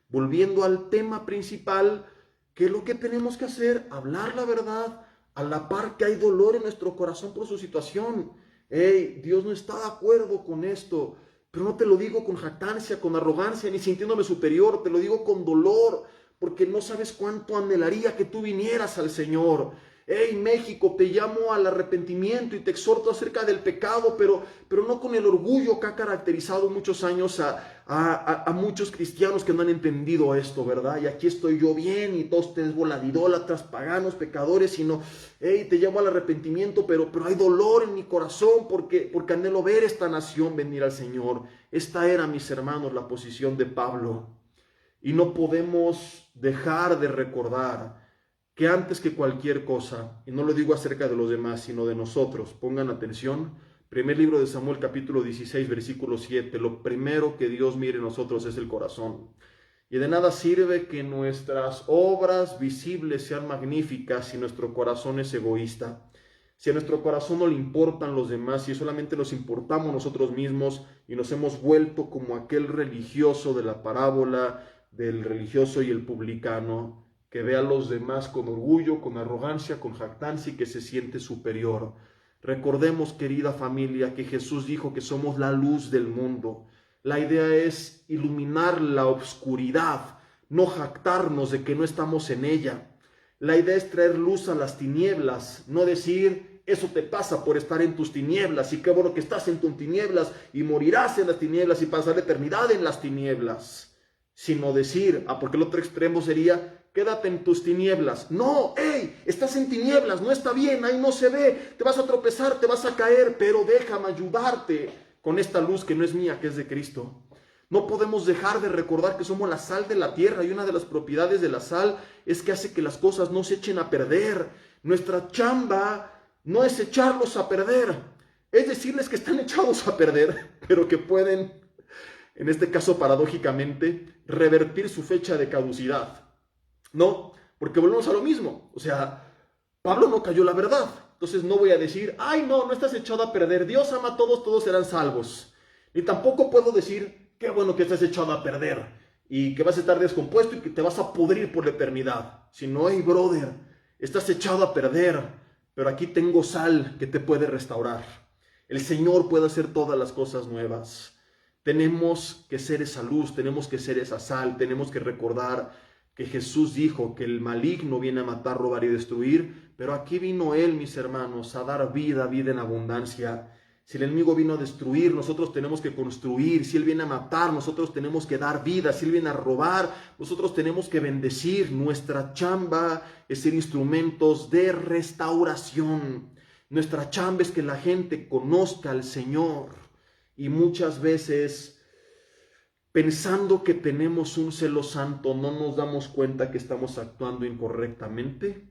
Volviendo al tema principal, ¿qué es lo que tenemos que hacer? Hablar la verdad, a la par que hay dolor en nuestro corazón por su situación. Hey, Dios no está de acuerdo con esto. Pero no te lo digo con jactancia, con arrogancia, ni sintiéndome superior, te lo digo con dolor, porque no sabes cuánto anhelaría que tú vinieras al Señor. Hey, México, te llamo al arrepentimiento y te exhorto acerca del pecado, pero no con el orgullo que ha caracterizado muchos años a muchos cristianos que no han entendido esto, ¿verdad? Y aquí estoy yo bien y todos ustedes bola de idólatras, paganos, pecadores, sino, hey, te llamo al arrepentimiento, pero hay dolor en mi corazón porque anhelo ver esta nación venir al Señor. Esta era, mis hermanos, la posición de Pablo. Y no podemos dejar de recordar que antes que cualquier cosa, y no lo digo acerca de los demás, sino de nosotros, pongan atención, primer libro de Samuel capítulo 16, versículo 7, lo primero que Dios mire en nosotros es el corazón. Y de nada sirve que nuestras obras visibles sean magníficas si nuestro corazón es egoísta, si a nuestro corazón no le importan los demás, si solamente nos importamos nosotros mismos y nos hemos vuelto como aquel religioso de la parábola del religioso y el publicano, que ve a los demás con orgullo, con arrogancia, con jactancia y que se siente superior. Recordemos, querida familia, que Jesús dijo que somos la luz del mundo. La idea es iluminar la oscuridad, no jactarnos de que no estamos en ella. La idea es traer luz a las tinieblas, no decir, eso te pasa por estar en tus tinieblas, y qué bueno que estás en tus tinieblas, y morirás en las tinieblas, y pasar la eternidad en las tinieblas. Sino decir, porque el otro extremo sería, quédate en tus tinieblas. No, hey, estás en tinieblas, no está bien, ahí no se ve, te vas a tropezar, te vas a caer, pero déjame ayudarte con esta luz que no es mía, que es de Cristo. No podemos dejar de recordar que somos la sal de la tierra, y una de las propiedades de la sal es que hace que las cosas no se echen a perder. Nuestra chamba no es echarlos a perder, es decirles que están echados a perder, pero que pueden, en este caso paradójicamente, revertir su fecha de caducidad. No, porque volvemos a lo mismo. O sea, Pablo no cayó la verdad. Entonces no voy a decir, ay no, no estás echado a perder, Dios ama a todos, todos serán salvos. Ni tampoco puedo decir, qué bueno que estás echado a perder y que vas a estar descompuesto y que te vas a pudrir por la eternidad. Sino, hey brother, estás echado a perder, pero aquí tengo sal que te puede restaurar. El Señor puede hacer todas las cosas nuevas. Tenemos que ser esa luz, tenemos que ser esa sal, tenemos que recordar que Jesús dijo que el maligno viene a matar, robar y destruir, pero aquí vino Él, mis hermanos, a dar vida, vida en abundancia. Si el enemigo vino a destruir, nosotros tenemos que construir. Si Él viene a matar, nosotros tenemos que dar vida. Si Él viene a robar, nosotros tenemos que bendecir. Nuestra chamba es ser instrumentos de restauración. Nuestra chamba es que la gente conozca al Señor. Y muchas veces, pensando que tenemos un celo santo, no nos damos cuenta que estamos actuando incorrectamente.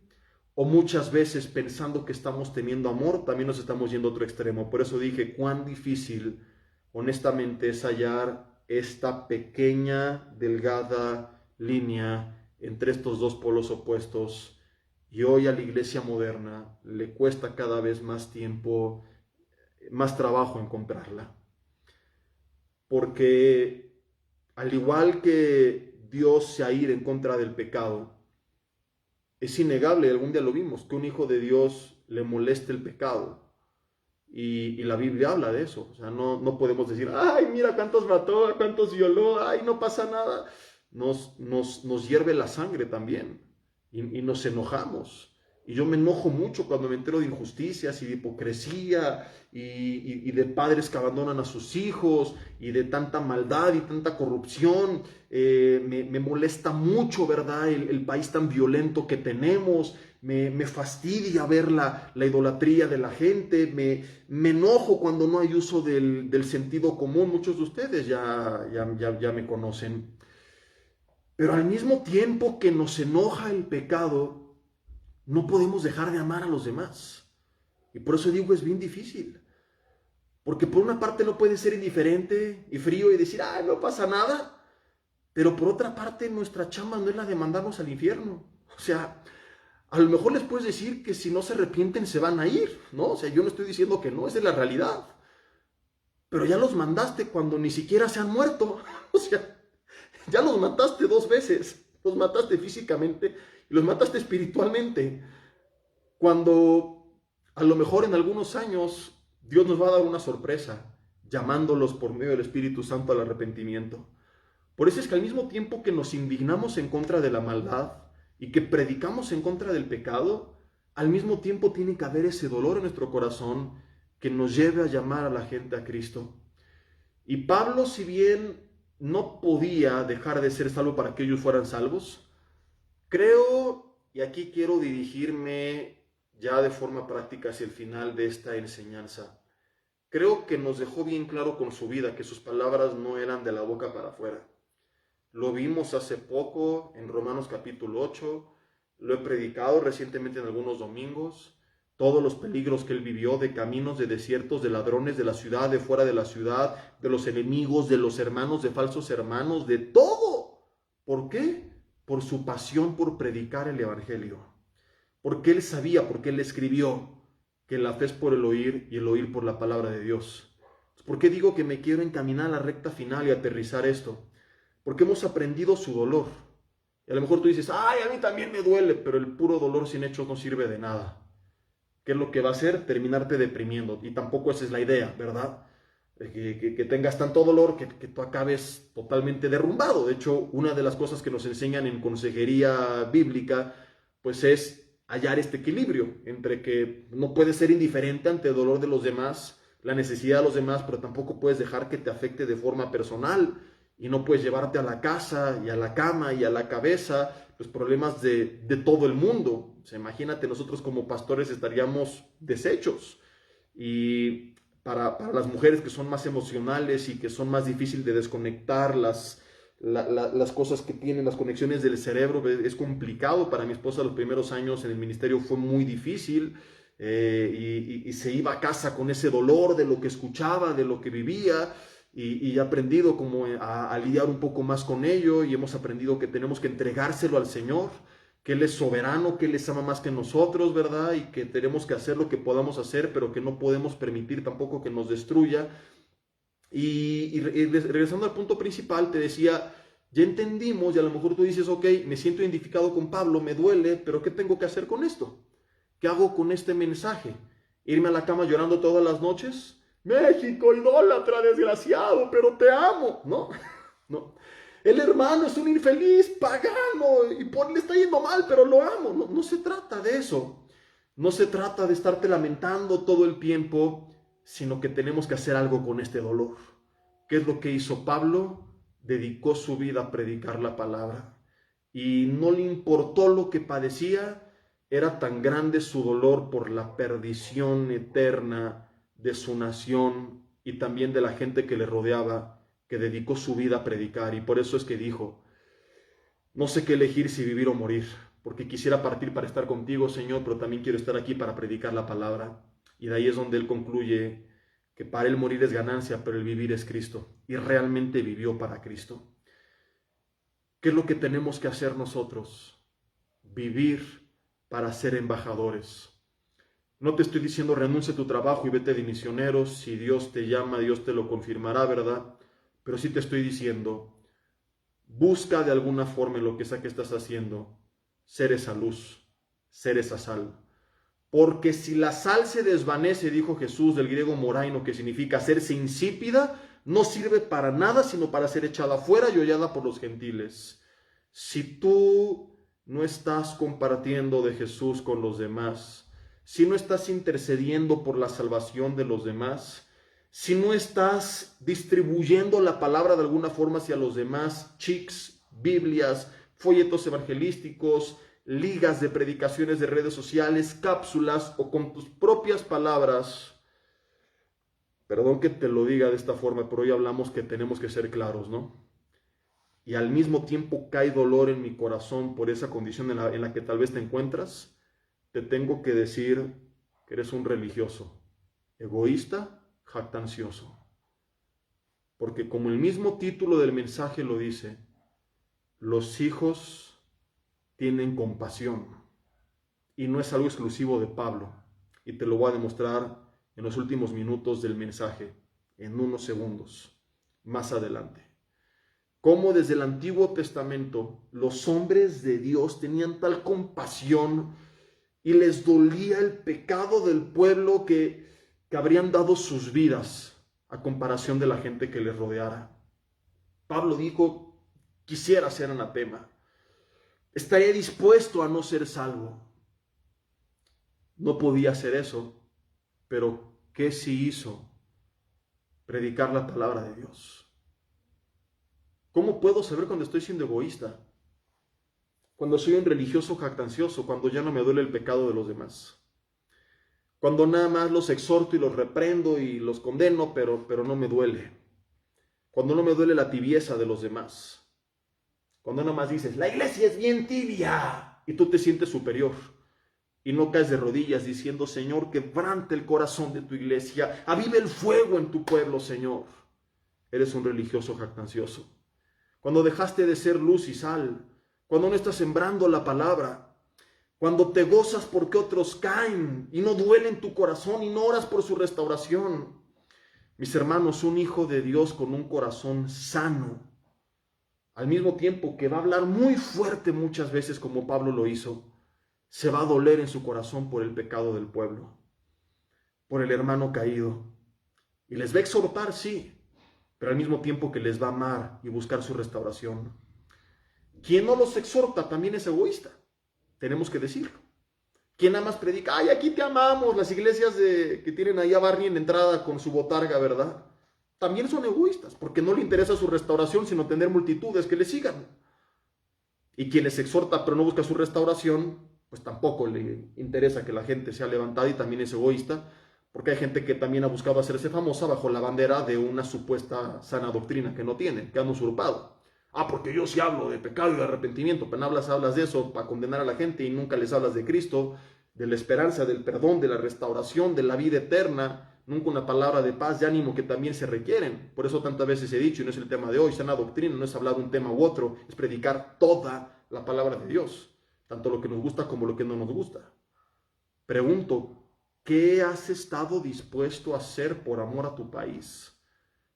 O muchas veces, pensando que estamos teniendo amor, también nos estamos yendo a otro extremo. Por eso dije, cuán difícil, honestamente, es hallar esta pequeña, delgada línea entre estos dos polos opuestos. Y hoy a la iglesia moderna le cuesta cada vez más tiempo, más trabajo encontrarla. Porque al igual que Dios se aira en contra del pecado, es innegable, algún día lo vimos, que un hijo de Dios le moleste el pecado. Y la Biblia habla de eso. O sea, no podemos decir, ay, mira cuántos mató, a cuántos violó, ay, no pasa nada. Nos hierve la sangre también y nos enojamos. Y yo me enojo mucho cuando me entero de injusticias y de hipocresía y de padres que abandonan a sus hijos y de tanta maldad y tanta corrupción. Me molesta mucho, ¿verdad? El país tan violento que tenemos. Me fastidia ver la idolatría de la gente. Me enojo cuando no hay uso del sentido común. Muchos de ustedes ya me conocen. Pero al mismo tiempo que nos enoja el pecado, no podemos dejar de amar a los demás. Y por eso digo, es bien difícil. Porque por una parte no puedes ser indiferente y frío y decir, ay, no pasa nada. Pero por otra parte, nuestra chamba no es la de mandarnos al infierno. O sea, a lo mejor les puedes decir que si no se arrepienten se van a ir, ¿no? O sea, yo no estoy diciendo que no, esa es la realidad. Pero ya los mandaste cuando ni siquiera se han muerto. O sea, ya los mataste 2 veces. Los mataste físicamente y los mataste espiritualmente. Cuando a lo mejor en algunos años Dios nos va a dar una sorpresa, llamándolos por medio del Espíritu Santo al arrepentimiento. Por eso es que al mismo tiempo que nos indignamos en contra de la maldad y que predicamos en contra del pecado, al mismo tiempo tiene que haber ese dolor en nuestro corazón que nos lleve a llamar a la gente a Cristo. Y Pablo, si bien no podía dejar de ser salvo para que ellos fueran salvos, creo, y aquí quiero dirigirme ya de forma práctica hacia el final de esta enseñanza, creo que nos dejó bien claro con su vida que sus palabras no eran de la boca para afuera. Lo vimos hace poco en Romanos capítulo 8, lo he predicado recientemente en algunos domingos, todos los peligros que él vivió, de caminos, de desiertos, de ladrones, de la ciudad, de fuera de la ciudad, de los enemigos, de los hermanos, de falsos hermanos, de todo. ¿Por qué? Por su pasión por predicar el evangelio. Porque él sabía, porque él escribió, que la fe es por el oír y el oír por la palabra de Dios. ¿Por qué digo que me quiero encaminar a la recta final y aterrizar esto? Porque hemos aprendido su dolor. Y a lo mejor tú dices, ay, a mí también me duele, pero el puro dolor sin hechos no sirve de nada. ¿Qué es lo que va a hacer? Terminarte deprimiendo. Y tampoco esa es la idea, ¿verdad? Que tengas tanto dolor que tú acabes totalmente derrumbado. De hecho, una de las cosas que nos enseñan en consejería bíblica, pues es hallar este equilibrio entre que no puedes ser indiferente ante el dolor de los demás, la necesidad de los demás, pero tampoco puedes dejar que te afecte de forma personal y no puedes llevarte a la casa y a la cama y a la cabeza los problemas de todo el mundo. O sea, imagínate, nosotros como pastores estaríamos deshechos. Y para las mujeres que son más emocionales y que son más difíciles de desconectar las cosas que tienen, las conexiones del cerebro, es complicado. Para mi esposa los primeros años en el ministerio fue muy difícil y se iba a casa con ese dolor de lo que escuchaba, de lo que vivía. Y he aprendido como a lidiar un poco más con ello, y hemos aprendido que tenemos que entregárselo al Señor, que Él es soberano, que Él les ama más que nosotros, ¿verdad? Y que tenemos que hacer lo que podamos hacer, pero que no podemos permitir tampoco que nos destruya. Y regresando al punto principal, te decía, ya entendimos, y a lo mejor tú dices, ok, me siento identificado con Pablo, me duele, pero ¿qué tengo que hacer con esto? ¿Qué hago con este mensaje? ¿Irme a la cama llorando todas las noches? México, idólatra, desgraciado, pero te amo. No, no. El hermano es un infeliz, pagano, y le está yendo mal, pero lo amo. No, no se trata de eso. No se trata de estarte lamentando todo el tiempo, sino que tenemos que hacer algo con este dolor. ¿Qué es lo que hizo Pablo? Dedicó su vida a predicar la palabra. Y no le importó lo que padecía. Era tan grande su dolor por la perdición eterna de su nación y también de la gente que le rodeaba, que dedicó su vida a predicar. Y por eso es que dijo, no sé qué elegir, si vivir o morir, porque quisiera partir para estar contigo, Señor, pero también quiero estar aquí para predicar la palabra. Y de ahí es donde él concluye que para él morir es ganancia, pero el vivir es Cristo. Y realmente vivió para Cristo. ¿Qué es lo que tenemos que hacer nosotros? Vivir para ser embajadores. No te estoy diciendo renuncia a tu trabajo y vete de misionero. Si Dios te llama, Dios te lo confirmará, ¿verdad? Pero sí te estoy diciendo, busca de alguna forma en lo que sea que estás haciendo, ser esa luz, ser esa sal. Porque si la sal se desvanece, dijo Jesús, del griego moraino, que significa hacerse insípida, no sirve para nada sino para ser echada afuera y hollada por los gentiles. Si tú no estás compartiendo de Jesús con los demás, si no estás intercediendo por la salvación de los demás, si no estás distribuyendo la palabra de alguna forma hacia los demás, chics, Biblias, folletos evangelísticos, ligas de predicaciones de redes sociales, cápsulas o con tus propias palabras, perdón que te lo diga de esta forma, pero hoy hablamos que tenemos que ser claros, ¿no? Y al mismo tiempo cae dolor en mi corazón por esa condición en la que tal vez te encuentras, te tengo que decir que eres un religioso, egoísta, jactancioso. Porque como el mismo título del mensaje lo dice, los hijos tienen compasión. Y no es algo exclusivo de Pablo. Y te lo voy a demostrar en los últimos minutos del mensaje, en unos segundos, más adelante. Cómo desde el Antiguo Testamento los hombres de Dios tenían tal compasión y les dolía el pecado del pueblo que habrían dado sus vidas a comparación de la gente que les rodeara. Pablo dijo, quisiera ser anatema, estaría dispuesto a no ser salvo. No podía hacer eso, pero ¿qué sí hizo? Predicar la palabra de Dios. ¿Cómo puedo saber cuando estoy siendo egoísta? Cuando soy un religioso jactancioso, cuando ya no me duele el pecado de los demás. Cuando nada más los exhorto y los reprendo y los condeno, pero no me duele. Cuando no me duele la tibieza de los demás. Cuando nada más dices, la iglesia es bien tibia, y tú te sientes superior. Y no caes de rodillas diciendo, Señor, quebrante el corazón de tu iglesia, avive el fuego en tu pueblo, Señor. Eres un religioso jactancioso. Cuando dejaste de ser luz y sal, cuando no estás sembrando la palabra, Cuando te gozas porque otros caen y no duele en tu corazón y no oras por su restauración. Mis hermanos, un hijo de Dios con un corazón sano, al mismo tiempo que va a hablar muy fuerte muchas veces como Pablo lo hizo, se va a doler en su corazón por el pecado del pueblo, por el hermano caído. Y les va a exhortar, sí, pero al mismo tiempo que les va a amar y buscar su restauración. Quien no los exhorta también es egoísta, tenemos que decirlo. Quien nada más predica, ay, aquí te amamos, las iglesias que tienen ahí a Barney en la entrada con su botarga, ¿verdad? También son egoístas, porque no le interesa su restauración, sino tener multitudes que le sigan. Y quien les exhorta pero no busca su restauración, pues tampoco le interesa que la gente sea levantada y también es egoísta, porque hay gente que también ha buscado hacerse famosa bajo la bandera de una supuesta sana doctrina que no tienen, que han usurpado. Ah, porque yo sí hablo de pecado y de arrepentimiento, pero hablas de eso para condenar a la gente y nunca les hablas de Cristo, de la esperanza, del perdón, de la restauración, de la vida eterna, nunca una palabra de paz, de ánimo que también se requieren. Por eso tantas veces he dicho, y no es el tema de hoy, sana doctrina no es hablar de un tema u otro, es predicar toda la palabra de Dios, tanto lo que nos gusta como lo que no nos gusta. Pregunto, ¿qué has estado dispuesto a hacer por amor a tu país?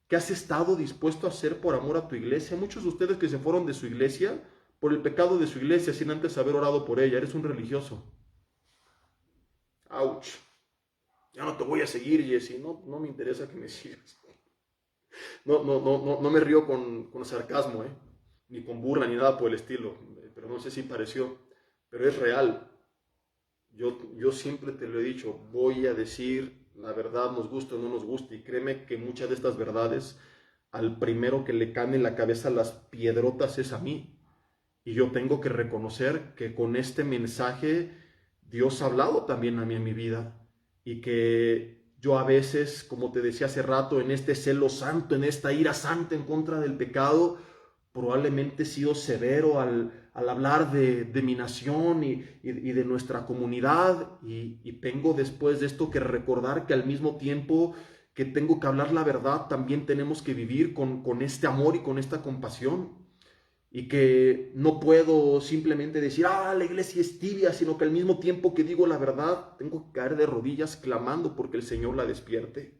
¿Qué has estado dispuesto a hacer por amor a tu iglesia? Muchos de ustedes que se fueron de su iglesia por el pecado de su iglesia sin antes haber orado por ella. Eres un religioso. ¡Auch! Ya no te voy a seguir, Jesse. No me interesa que me sigas. No me río con sarcasmo, ni con burla, ni nada por el estilo. Pero no sé si pareció. Pero es real. Yo siempre te lo he dicho. Voy a decir la verdad, nos guste o no nos guste. Y créeme que muchas de estas verdades, al primero que le caen en la cabeza las piedrotas es a mí. Y yo tengo que reconocer que con este mensaje Dios ha hablado también a mí en mi vida. Y que yo a veces, como te decía hace rato, en este celo santo, en esta ira santa en contra del pecado, probablemente he sido severo al hablar de mi nación y de nuestra comunidad. Y tengo después de esto que recordar que al mismo tiempo que tengo que hablar la verdad, también tenemos que vivir con este amor y con esta compasión. Y que no puedo simplemente decir, la iglesia es tibia, sino que al mismo tiempo que digo la verdad, tengo que caer de rodillas clamando porque el Señor la despierte.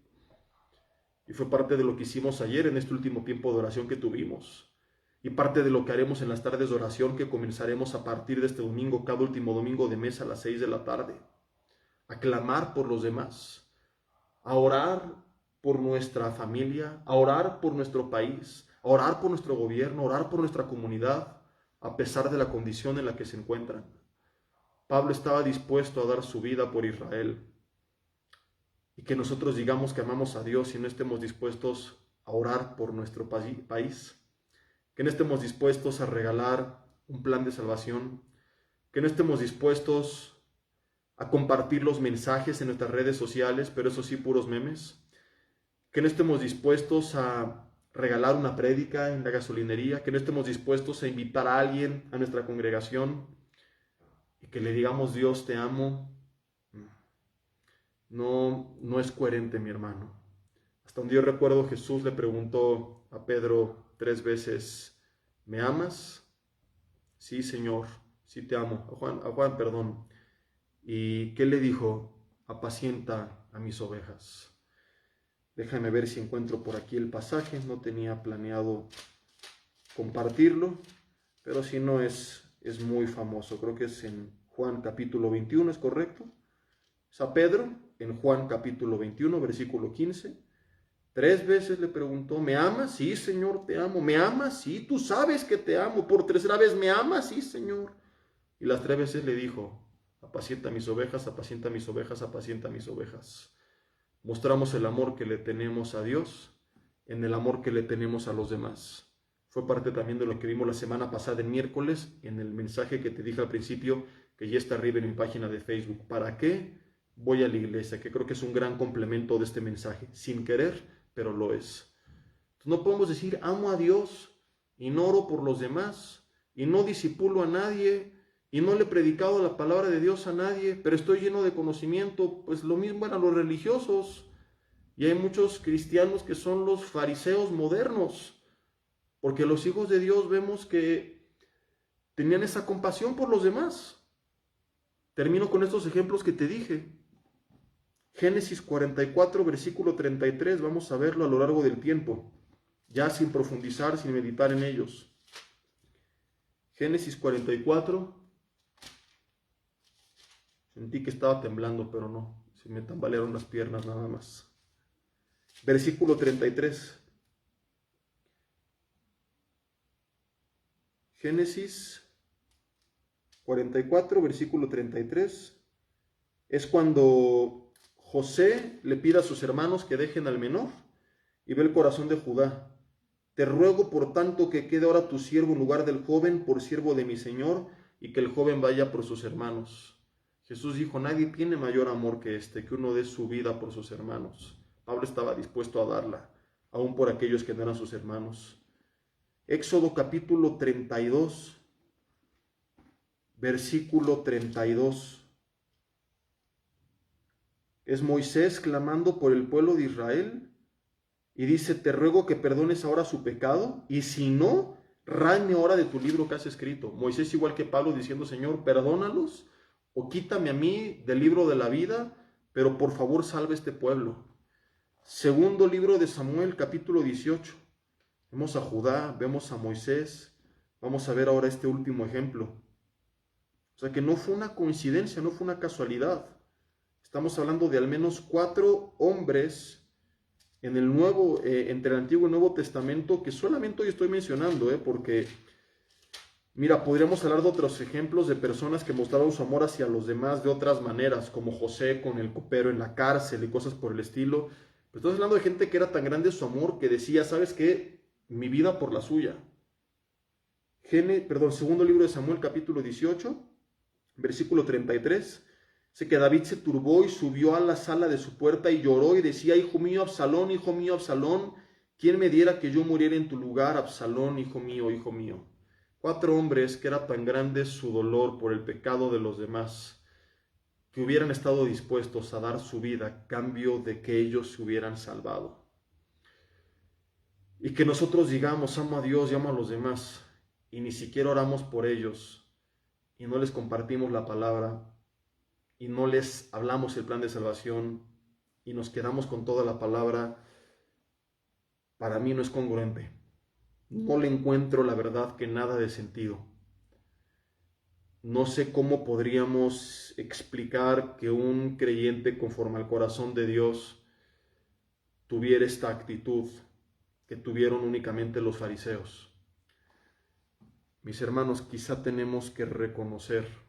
Y fue parte de lo que hicimos ayer en este último tiempo de oración que tuvimos. Y parte de lo que haremos en las tardes de oración que comenzaremos a partir de este domingo, cada último domingo de mes a las 6 de la tarde. A clamar por los demás, a orar por nuestra familia, a orar por nuestro país, a orar por nuestro gobierno, a orar por nuestra comunidad, a pesar de la condición en la que se encuentran. Pablo estaba dispuesto a dar su vida por Israel. Y que nosotros digamos que amamos a Dios y no estemos dispuestos a orar por nuestro país. Que no estemos dispuestos a regalar un plan de salvación, que no estemos dispuestos a compartir los mensajes en nuestras redes sociales, pero eso sí, puros memes, que no estemos dispuestos a regalar una prédica en la gasolinería, que no estemos dispuestos a invitar a alguien a nuestra congregación y que le digamos Dios te amo. No es coherente, mi hermano. Hasta un día recuerdo Jesús le preguntó a Pedro 3 veces, ¿me amas? Sí, Señor, sí te amo. A Juan, perdón. ¿Y qué le dijo? Apacienta a mis ovejas. Déjame ver si encuentro por aquí el pasaje. No tenía planeado compartirlo, pero si no es muy famoso. Creo que es en Juan capítulo 21, ¿es correcto? Es a Pedro, en Juan capítulo 21, versículo 15. 3 veces le preguntó, ¿me amas? Sí, Señor, te amo. ¿Me amas? Sí, tú sabes que te amo. Por 3ª vez, ¿me amas? Sí, Señor. Y las 3 veces le dijo, apacienta mis ovejas, apacienta mis ovejas, apacienta mis ovejas. Mostramos el amor que le tenemos a Dios en el amor que le tenemos a los demás. Fue parte también de lo que vimos la semana pasada en miércoles, en el mensaje que te dije al principio, que ya está arriba en mi página de Facebook. ¿Para qué voy a la iglesia? Que creo que es un gran complemento de este mensaje, sin querer, pero lo es. Entonces no podemos decir, amo a Dios y no oro por los demás, y no disipulo a nadie, y no le he predicado la palabra de Dios a nadie, pero estoy lleno de conocimiento. Pues lo mismo eran los religiosos. Y hay muchos cristianos que son los fariseos modernos, porque los hijos de Dios vemos que tenían esa compasión por los demás. Termino con estos ejemplos que te dije. Génesis 44, versículo 33, vamos a verlo a lo largo del tiempo, ya sin profundizar, sin meditar en ellos. Génesis 44, sentí que estaba temblando, pero no, se me tambalearon las piernas nada más. Versículo 33. Génesis 44, versículo 33, es cuando José le pide a sus hermanos que dejen al menor y ve el corazón de Judá. Te ruego por tanto que quede ahora tu siervo en lugar del joven por siervo de mi señor y que el joven vaya por sus hermanos. Jesús dijo, nadie tiene mayor amor que este, que uno dé su vida por sus hermanos. Pablo estaba dispuesto a darla, aún por aquellos que no eran sus hermanos. Éxodo capítulo 32, versículo 32. Es Moisés clamando por el pueblo de Israel y dice, te ruego que perdones ahora su pecado y si no, ráeme ahora de tu libro que has escrito. Moisés igual que Pablo diciendo, Señor, perdónalos o quítame a mí del libro de la vida, pero por favor salve este pueblo. Segundo libro de Samuel, capítulo 18. Vemos a Judá, vemos a Moisés, vamos a ver ahora este último ejemplo. O sea que no fue una coincidencia, no fue una casualidad. Estamos hablando de al menos 4 hombres en el entre el Antiguo y el Nuevo Testamento que solamente hoy estoy mencionando, porque, mira, podríamos hablar de otros ejemplos de personas que mostraron su amor hacia los demás de otras maneras, como José con el copero en la cárcel y cosas por el estilo. Pero estamos hablando de gente que era tan grande su amor que decía, ¿sabes qué? Mi vida por la suya. Segundo libro de Samuel, capítulo 18, versículo 33. Dice que David se turbó y subió a la sala de su puerta y lloró y decía, hijo mío Absalón, ¿quién me diera que yo muriera en tu lugar, Absalón, hijo mío, hijo mío? 4 hombres que era tan grande su dolor por el pecado de los demás, que hubieran estado dispuestos a dar su vida a cambio de que ellos se hubieran salvado. Y que nosotros digamos, amo a Dios y amo a los demás, y ni siquiera oramos por ellos, y no les compartimos la palabra, y no les hablamos el plan de salvación y nos quedamos con toda la palabra, para mí no es congruente. No le encuentro la verdad que nada de sentido. No sé cómo podríamos explicar que un creyente conforme al corazón de Dios tuviera esta actitud que tuvieron únicamente los fariseos. Mis hermanos, quizá tenemos que reconocer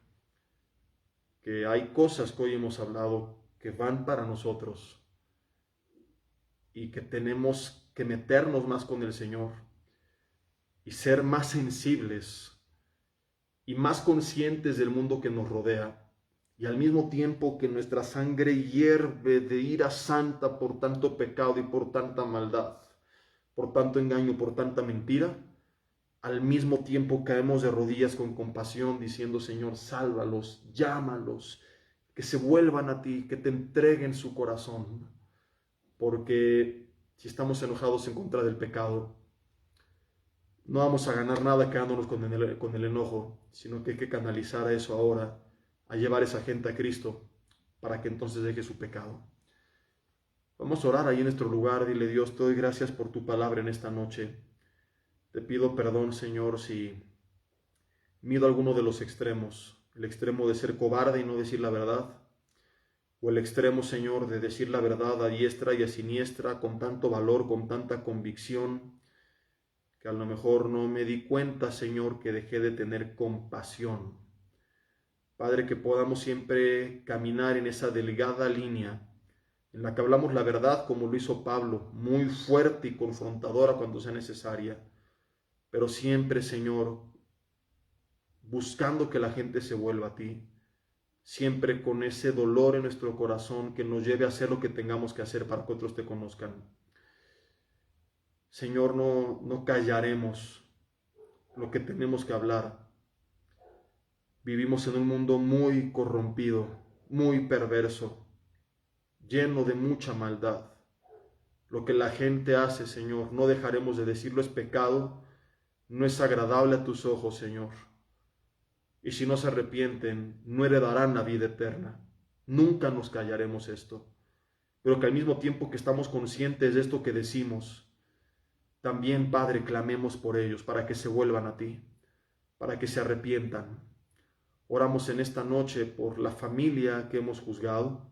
que hay cosas que hoy hemos hablado que van para nosotros y que tenemos que meternos más con el Señor y ser más sensibles y más conscientes del mundo que nos rodea, y al mismo tiempo que nuestra sangre hierve de ira santa por tanto pecado y por tanta maldad, por tanto engaño, por tanta mentira, al mismo tiempo caemos de rodillas con compasión diciendo, Señor, sálvalos, llámalos, que se vuelvan a ti, que te entreguen su corazón. Porque si estamos enojados en contra del pecado, no vamos a ganar nada quedándonos con el enojo, sino que hay que canalizar a eso ahora, a llevar a esa gente a Cristo, para que entonces deje su pecado. Vamos a orar ahí en nuestro lugar, dile, Dios, te doy gracias por tu palabra en esta noche. Te pido perdón, Señor, si mido alguno de los extremos, el extremo de ser cobarde y no decir la verdad, o el extremo, Señor, de decir la verdad a diestra y a siniestra, con tanto valor, con tanta convicción, que a lo mejor no me di cuenta, Señor, que dejé de tener compasión. Padre, que podamos siempre caminar en esa delgada línea en la que hablamos la verdad como lo hizo Pablo, muy fuerte y confrontadora cuando sea necesaria, pero siempre, Señor, buscando que la gente se vuelva a ti, siempre con ese dolor en nuestro corazón que nos lleve a hacer lo que tengamos que hacer para que otros te conozcan. Señor, no callaremos lo que tenemos que hablar. Vivimos en un mundo muy corrompido, muy perverso, lleno de mucha maldad. Lo que la gente hace, Señor, no dejaremos de decirlo, es pecado, no es agradable a tus ojos, Señor. y si no se arrepienten, no heredarán la vida eterna. Nunca nos callaremos esto, pero que al mismo tiempo que estamos conscientes de esto que decimos, también, Padre, clamemos por ellos para que se vuelvan a ti, para que se arrepientan. Oramos en esta noche por la familia que hemos juzgado,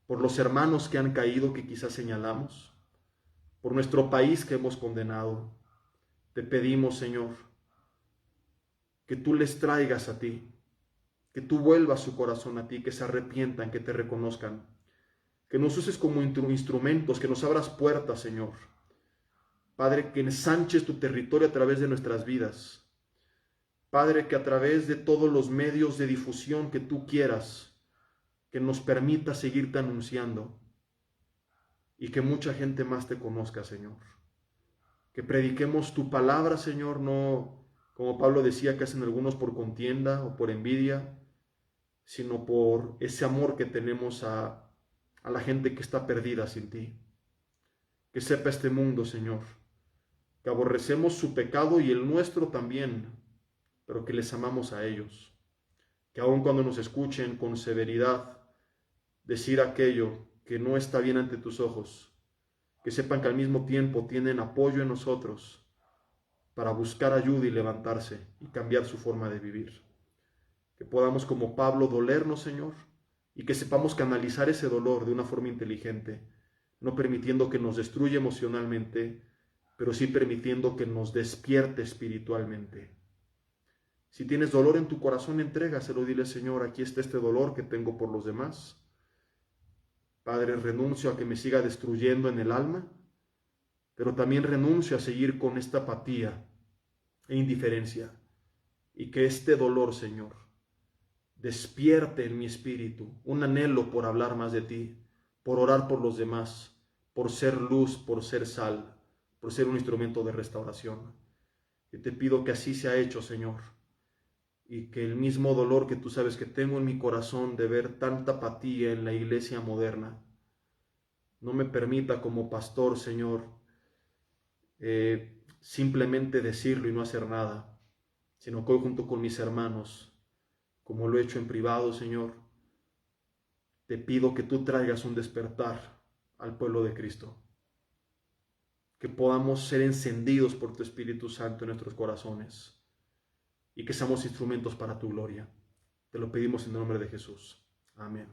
por los hermanos que han caído que quizás señalamos, por nuestro país que hemos condenado. Te pedimos, Señor, que tú les traigas a ti, que tú vuelvas su corazón a ti, que se arrepientan, que te reconozcan, que nos uses como instrumentos, que nos abras puertas, Señor. Padre, que ensanches tu territorio a través de nuestras vidas. Padre, que a través de todos los medios de difusión que tú quieras, que nos permita seguirte anunciando y que mucha gente más te conozca, Señor. Que prediquemos tu palabra, Señor, no como Pablo decía que hacen algunos por contienda o por envidia, sino por ese amor que tenemos a la gente que está perdida sin ti. Que sepa este mundo, Señor, que aborrecemos su pecado y el nuestro también, pero que les amamos a ellos. Que aun cuando nos escuchen con severidad decir aquello que no está bien ante tus ojos, que sepan que al mismo tiempo tienen apoyo en nosotros para buscar ayuda y levantarse y cambiar su forma de vivir. Que podamos, como Pablo, dolernos, Señor, y que sepamos canalizar ese dolor de una forma inteligente, no permitiendo que nos destruya emocionalmente, pero sí permitiendo que nos despierte espiritualmente. Si tienes dolor en tu corazón, entrégaselo, dile, Señor, aquí está este dolor que tengo por los demás. Padre, renuncio a que me siga destruyendo en el alma, pero también renuncio a seguir con esta apatía e indiferencia, y que este dolor, Señor, despierte en mi espíritu un anhelo por hablar más de ti, por orar por los demás, por ser luz, por ser sal, por ser un instrumento de restauración. Y te pido que así sea hecho, Señor, y que el mismo dolor que tú sabes que tengo en mi corazón de ver tanta apatía en la iglesia moderna, no me permita como pastor, Señor, simplemente decirlo y no hacer nada, sino que hoy junto con mis hermanos, como lo he hecho en privado, Señor, te pido que tú traigas un despertar al pueblo de Cristo, que podamos ser encendidos por tu Espíritu Santo en nuestros corazones y que seamos instrumentos para tu gloria. Te lo pedimos en el nombre de Jesús. Amén.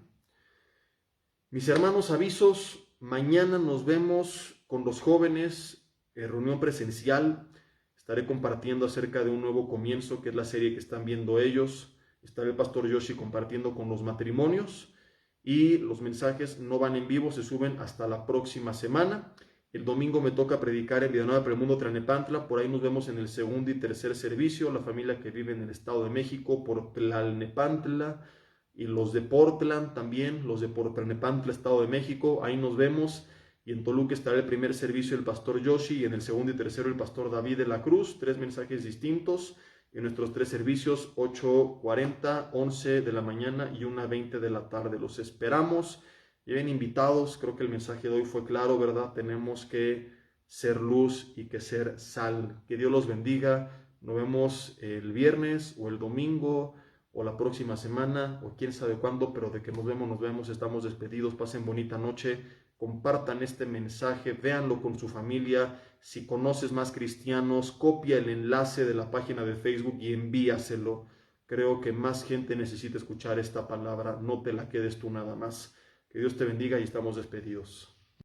Mis hermanos, avisos, mañana nos vemos con los jóvenes, reunión presencial. Estaré compartiendo acerca de un nuevo comienzo, que es la serie que están viendo ellos. Estará el pastor Yoshi compartiendo con los matrimonios y los mensajes no van en vivo, se suben hasta la próxima semana. El domingo me toca predicar en Villanueva para el Mundo, Tlalnepantla. Por ahí nos vemos en el segundo y tercer servicio. La familia que vive en el Estado de México por Tlalnepantla y los de Portland también, los de Tlalnepantla, Estado de México. Ahí nos vemos. Y en Toluca estará el primer servicio el pastor Yoshi y en el segundo y tercero el pastor David de la Cruz. 3 mensajes distintos en nuestros 3 servicios, 8:40, 11 de la mañana y 1:20 de la tarde. Los esperamos. Lleven invitados, creo que el mensaje de hoy fue claro, ¿verdad? Tenemos que ser luz y que ser sal. Que Dios los bendiga. Nos vemos el viernes o el domingo o la próxima semana o quién sabe cuándo, pero de que nos vemos, estamos despedidos. Pasen bonita noche, compartan este mensaje, véanlo con su familia. Si conoces más cristianos, copia el enlace de la página de Facebook y envíaselo. Creo que más gente necesita escuchar esta palabra, no te la quedes tú nada más. Que Dios te bendiga y estamos despedidos.